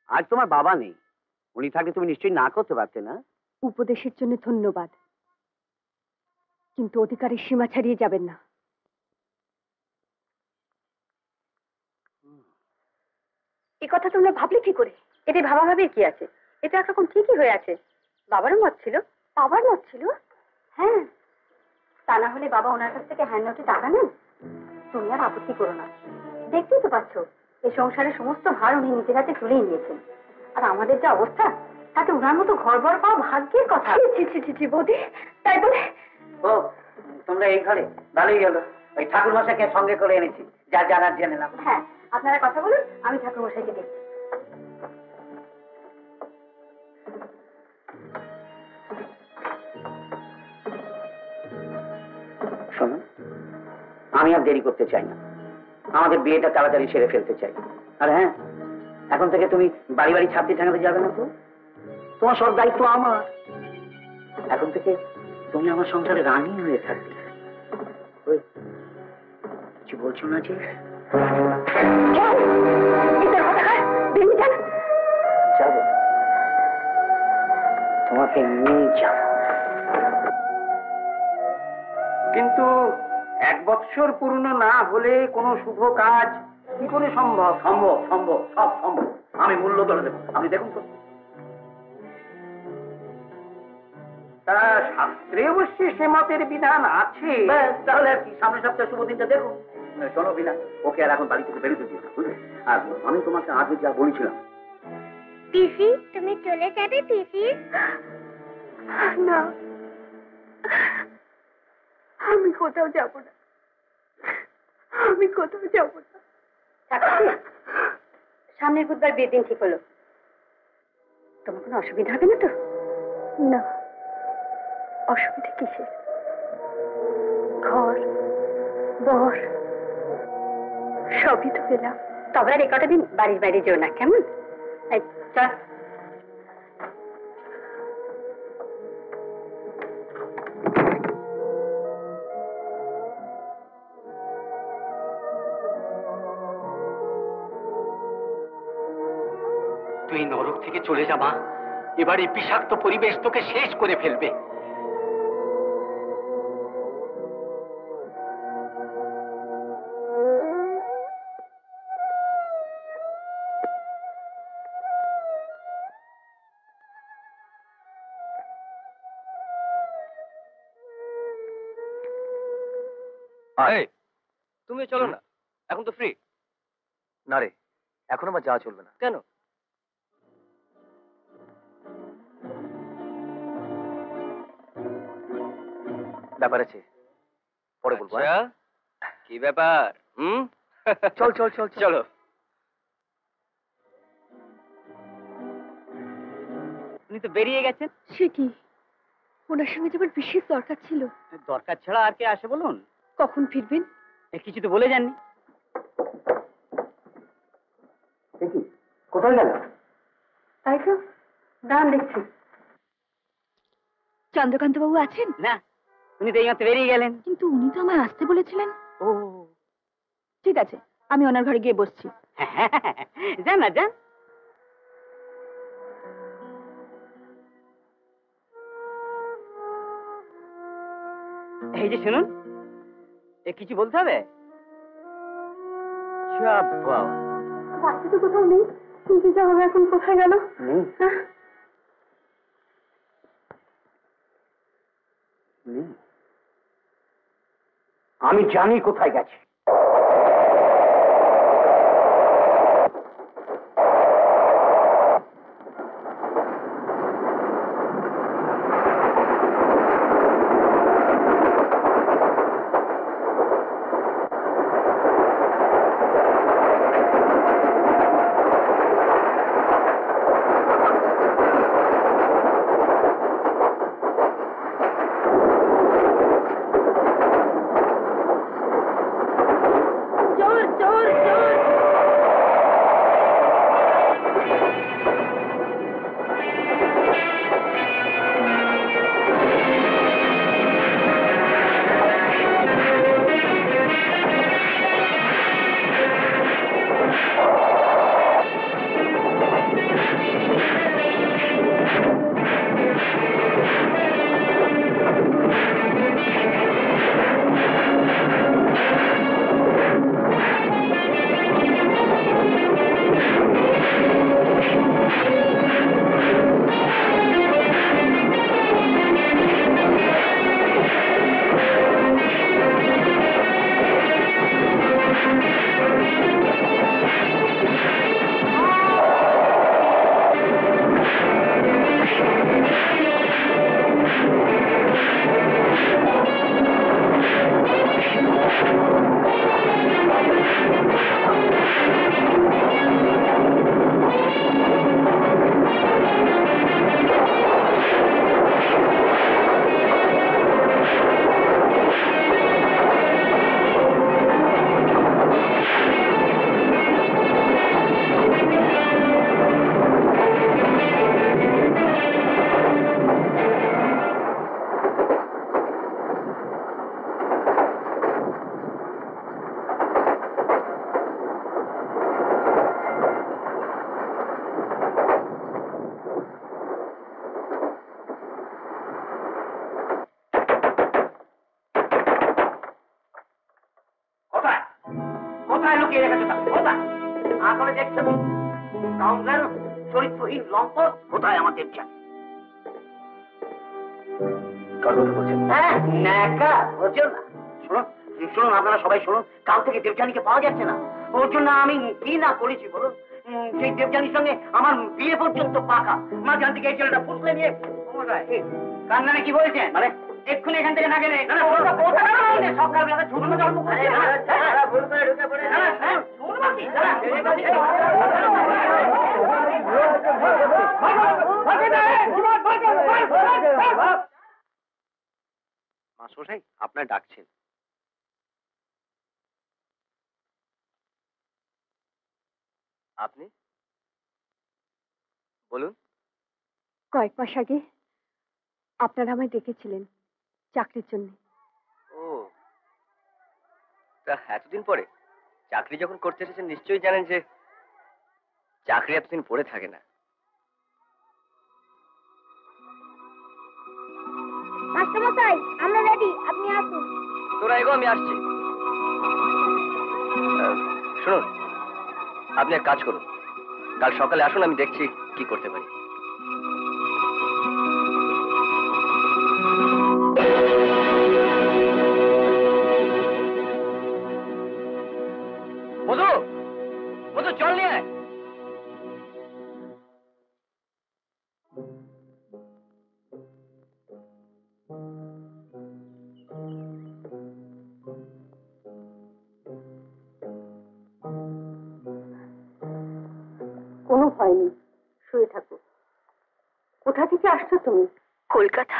আজ তোমার বাবা নেই, উনি থাকলে তুমি নিশ্চয়ই না করতে পারতে না?
উপদেশের জন্য ধন্যবাদ, কিন্তু অধিকারের সীমা ছাড়িয়ে যাবেন না। এ কথা তোমরা ভাবলে কি করে? এতে ভাবাভাবির কি আছে? এটা একরকম ঠিকই হয়ে আছে। বাবারও মত ছিল। বাবার মত ছিল? হ্যাঁ, তা না হলে বাবা ওনার কাছ থেকে হ্যান্ড নোটে টাকা নেন। তুমি আর আপত্তি করো না। দেখতেই তো পাচ্ছ, এই সংসারের সমস্ত ভার উনি নিজের হাতে তুলেই নিয়েছেন। আর আমাদের যা অবস্থা, তাতে ওনার মতো ঘর বর পাওয়া ভাগ্যের কথা। বৌদি, তাই বলে?
ও, তোমরা এই ঘরে? ভালোই হলো, ওই ঠাকুর মশাইকে সঙ্গে করে এনেছি, যা জানার জেনে নাও।
হ্যাঁ, আপনারা কথা বলুন, আমি ঠাকুর মশাইকে দেখছি।
শোনো, আমি আর দেরি করতে চাই না, আমাদের বিয়েটা তাড়াতাড়ি সেরে ফেলতে চাই। আর হ্যাঁ, এখন থেকে তুমি বাড়ি বাড়ি ছাপটি ঠেঙাতে যাবে না তো? তোমার সব দায়িত্ব আমার। এখন থেকে তুমি আমার সংসারে রানী হয়ে থাকবে। ওই, কিছু বলছো না যে? যাবো, তোমাকে নিয়ে যাবো, কিন্তু 1 বৎসর পূর্ণ না হলে কোনো শুভ কাজ কি করে সম্ভব? সম্ভব, সম্ভব, সব সম্ভব। আমি মূল্য ধরে দেবো, আপনি দেখুন তো। তা শাস্ত্রে অবশ্যই সে মতের বিধান আছে। তাহলে আর কি, সামনের সপ্তাহে শুভ দিনটা দেখুন। শোনো বিনা, ওকে আর এখন বাড়ি থেকে বেরোতে দিও না, বুঝলে? আর আমি তোমাকে আগে যা বলেছিলাম।
পিসি, তুমি চলে যাবে পিসি?
না, আমি কোথাও যাব না, আমি কোথাও যাব না। সামনের বুধবার বিয়ের দিন ঠিক হলো। তোমার কোনো অসুবিধা হবে না তো? না, অসুবিধা কিসের? ঘর বর সবই তো পেলাম। তবে আর একটা দিন বাড়ির বাইরে যেও না, কেমন? চল।
তুই নরক থেকে চলে যা মা, এবার এই বিষাক্ত পরিবেশ তোকে শেষ করে ফেলবে।
তুমি চলো না, এখন তো ফ্রি। না রে, এখন আমার যাওয়া চলবে না। কেন? ব্যাপার আছে, পরে বলবো। কি ব্যাপার? চল চল চল চলো।
উনি তো বেরিয়ে গেছেন।
সে কি, ওনার সঙ্গে যাবার বিশেষ দরকার ছিল।
দরকার ছাড়া আর কে আসে বলুন?
কখন ফিরবেন?
কিছু তো বলে যাননি।
কোথায় গেল?
তাই তো, দাঁড়ান দেখছি। চন্দ্রকান্ত বাবু আছেন?
না, উনি তো এইমাত্র বেরিয়ে গেলেন।
কিন্তু উনি তো আমায় আসতে বলেছিলেন।
ও
ঠিক আছে, আমি ওনার ঘরে গিয়ে বসছি।
যান না, যান। এই যে শুনুন, কিছু বলতে হবে?
বাচ্চা তো কোথাও নেই, কিন্তু যা হবে এখন কোথায় গেল?
আমি জানি কোথায় গেছে। কোথায় লুকিয়ে রেখেছো তাকে? কোথায়? আসলে দেখছো কাউন্টার চরিত্রহীন লম্পট। কোথায় আমার দেবযানী? হ্যাঁ, ন্যাকা বোঝো না। শুনুন শুনুন, আপনারা সবাই শুনুন, কাল থেকে দেবযানীকে পাওয়া যাচ্ছে না। ওর জন্য আমি কি না করেছি বলুন। সেই দেবযানীর সঙ্গে আমার বিয়ে পর্যন্ত পাকা। মাঝখান থেকে এই ছেলেটা ফুসলে নিয়ে কান্নানে কি বলছেন? মানে এক্ষুনি এখান থেকে না গেলে সকালবেলা ঝুলুন ভুল করে ঢুকে পড়ে।
মাস্টারমশাই আপনার ডাকছেন। আপনি বলুন।
কয়েক মাস আগে আপনারা আমায় ডেকেছিলেন চাকরির জন্য।
ও, তা এতদিন পরে চাকরি যখন করতে এসেছেন, নিশ্চয়ই জানেন যে চাকরি এতদিন পড়ে থাকে না।
মাস্টারমশাই, আমরা রেডি, আপনি আসুন।
তোরা এগো, আমি আসছি। শুনুন, আপনি এক কাজ করুন, কাল সকালে আসুন, আমি দেখছি কি করতে পারি।
ভয় নেই, শুয়ে থাকো। কোথা থেকে আসছো তুমি?
কলকাতা।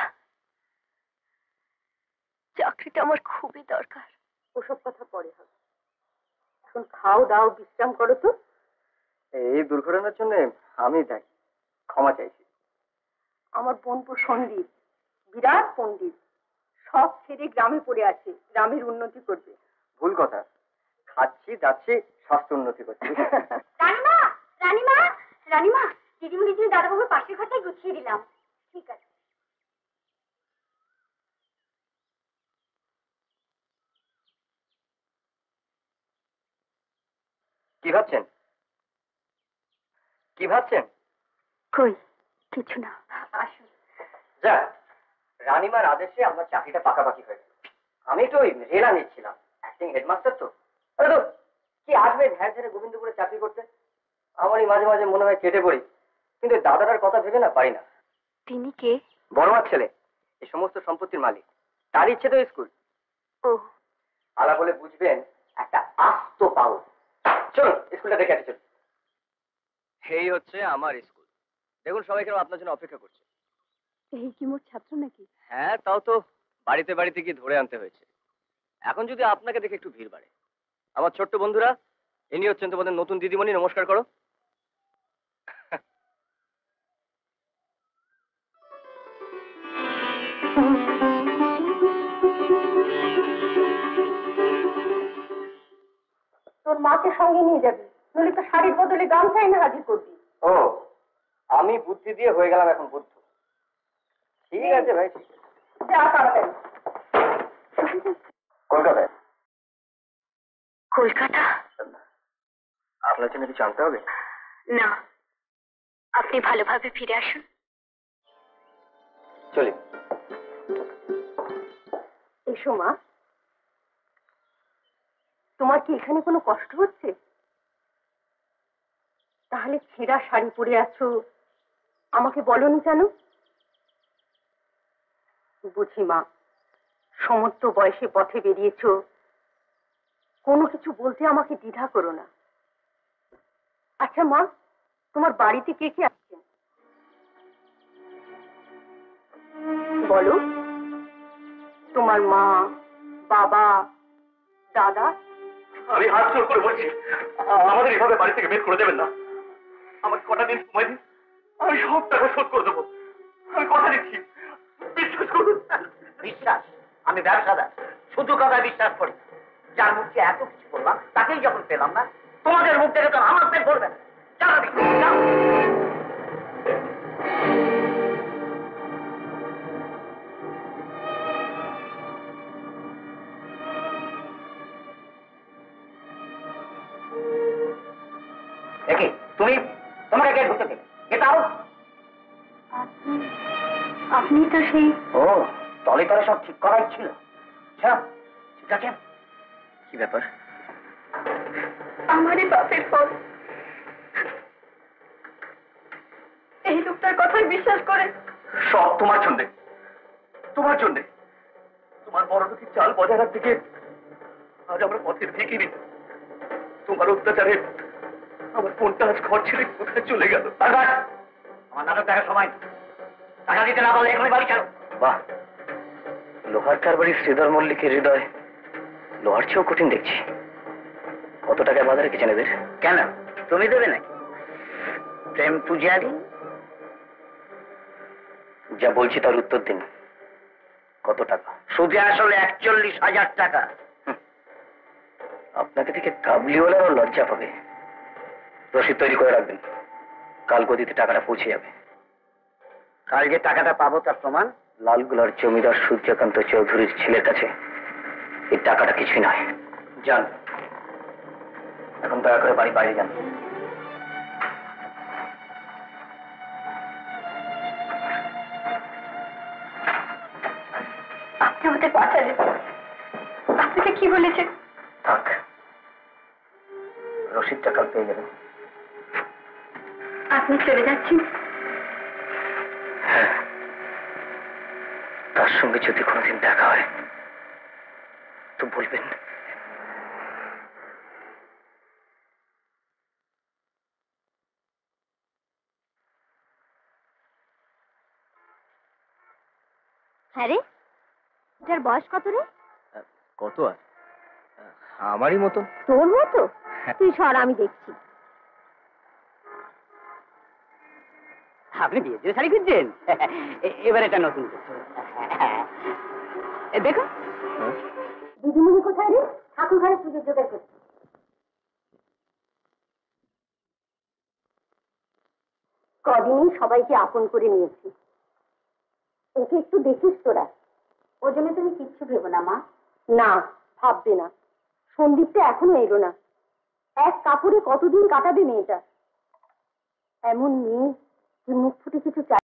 চাকরিটা আমার খুবই দরকার।
ওসব কথা পরে হবে, এখন খাও দাও, বিশ্রাম করো তো।
এই দুর্ঘটনার জন্য আমি দায়ী, ক্ষমা চাইছি।
আমার বোনপো সন্দীপ বিরাট পণ্ডিত, সব ছেড়ে গ্রামে পড়ে আছে, গ্রামের উন্নতি করবে।
ভুল কথা, খাচ্ছি যাচ্ছি, স্বাস্থ্য উন্নতি করছি।
রানীমা, রানীমা, রানীমা, দিদিমণি তুমি দাদাবাবুর পাশের ঘরটাই গুছিয়ে দিলাম। ঠিক আছে।
কি ভাবছেন? কি ভাবছেন?
কই কিছু না।
আসুন।
যা, রানীমার আদেশে আমার চাকরিটা পাকাপাকি হয়ে গেল। আমি তো ওই রেলা নিচ্ছিলাম, অ্যাক্টিং হেডমাস্টার তো। আরে তো কি আসবে ধ্যান ছেড়ে গোবিন্দপুরে চাকরি করতে? আমারই মাঝে মাঝে মনে হয় কেটে পড়ি, কিন্তু দাদাটার কথা ভেবে না পারি না।
তিনি কে?
বড়মার ছেলে, এই সমস্ত সম্পত্তির মালিক। তার ইচ্ছে তো স্কুল।
ও,
আলাপ বলে বুঝবেন একটা আস্ত পাগল। চলুন স্কুলটা দেখে আসি, চলুন। এই হচ্ছে আমার স্কুল। দেখুন সবাই কেন আপনার জন্য অপেক্ষা করছে।
এই কি মোর ছাত্র নাকি?
হ্যাঁ, তাও তো বাড়িতে বাড়িতে গিয়ে ধরে আনতে হয়েছে। এখন যদি আপনাকে দেখে একটু ভিড় বাড়ে। আমার ছোট্ট বন্ধুরা, ইনি হচ্ছেন তোমাদের নতুন দিদিমণি, নমস্কার করো।
তোর মাকে সঙ্গে নিয়ে যাবি, নইলে তো শাড়ির বদলে গামছা এনে হাজির করবি।
ও, আমি বুদ্ধি দিয়ে হয়ে গেলাম এখন বুদ্ধ। ঠিক আছে ভাই, ঠিক আছে।
যা তাড়াতাড়ি।
কলকাতায়?
কলকাতা?
আপনার জন্য কিছু আনতে হবে?
না, আপনি ভালোভাবে ফিরে আসুন।
চলি।
এসো মা। তোমার কি এখানে কোনো কষ্ট হচ্ছে? তাহলে ছেঁড়া শাড়ি পরে আছো, আমাকে বলনি কেন? বুঝি মা, সমস্ত বয়সে পথে বেরিয়েছো, কোনো কিছু বলতে আমাকে দ্বিধা করো না। আচ্ছা মা, তোমার বাড়িতে কে কে আছেন বলো? তোমার মা, বাবা, দাদা?
আমি হাত জোর করে বলছি, আমাদের এভাবে বাড়ি থেকে বের করে দেবেন না। আমার কটা দিন সময় দিন, আমি সব টাকা শোধ করে দেবো। আমি কথা দিচ্ছি, বিশ্বাস করুন।
বিশ্বাস? আমি ব্যবসাদার, শুধু কথায় বিশ্বাস করি। যার মুখে এত কিছু বললাম, তাকেই যখন পেলাম না, তোমাদের মুখ থেকে তো আমার পেট ভরবে না। যাও আমি, যাও। দেখি তুমি, তোমাকে কে ঢুকতে দেবে? Get out.
আপনি তো সেই।
ও, তলে তলে সব ঠিক করাই ছিল। আচ্ছা, ঠিক আছে।
কি ব্যাপার?
আমারই বাপের ফল। এই লোকটার কথাই বিশ্বাস করে।
সব তোমার জন্যে, তোমার জন্যে। তোমার বড়লোকি চাল বজায় রাখতে গিয়ে আজ আমরা পথের ভিখিরি। তোমার অত্যাচারে আমার ফোনটা আজ ঘর ছেড়ে কোথায় চলে গেল।
আমার নাটক দেখার সময় নেই। টাকা দিতে না পারলে এখনই বাড়ি ছাড়ো।
বাহ, লোহার কারবারি শ্রীধর মল্লিকের হৃদয় লোহার চেয়েও কঠিন দেখছি। কত টাকা বাজারে রেখেছেন এদের?
কেন, তুমি দেবে নাকি? প্রেম পূজারি?
যা বলছি তার উত্তর দিন। কত টাকা?
সুদে আসলে 41,000 টাকা।
আপনাকে দেখে কাবলিওয়ালারও লজ্জা পাবে। রসিদ তৈরি করে রাখবেন, কাল গদিতে টাকাটা পৌঁছে যাবে।
কাল যে টাকাটা পাবো তার প্রমাণ?
লালগোলার জমিদার সূর্যকান্ত চৌধুরীর ছেলের কাছে এই টাকাটা কিছুই নয়। যান, এখন দয়া করে বাড়ি বাইরে যান।
আপনি আমাদের বাঁচালেন। আপনাকে কি বলেছে?
থাক, রসিদটা কাল পেয়ে যাবেন।
আপনি চলে যাচ্ছেন?
হ্যাঁ, তার সঙ্গে যদি কোনোদিন দেখা হয় তো বলবেন
হ্যাঁ রে, এটার বয়স কত রে?
কত আর আমারই মতন।
তোর মতো? তুই সর, আমি দেখছি।
আপনি বিয়ের জন্য শাড়ি খুঁজছেন? এবার এটা নতুন দেখো।
দিদিমণি কোথায় রে? ঠাকুর ঘরে পুজোর জোগাড় করছি। কদিনই সবাইকে আপন করে নিয়েছি। ওকে একটু দেখিস তোরা। ওর জন্য তুমি কিচ্ছু ভেবো না মা। না, ভাববে না। সন্দীপটা এখনো এলো না। এক কাপড়ে কতদিন কাটাবে মেয়েটা? এমন মেয়ে যে মুখ ফুটে কিছু চায়।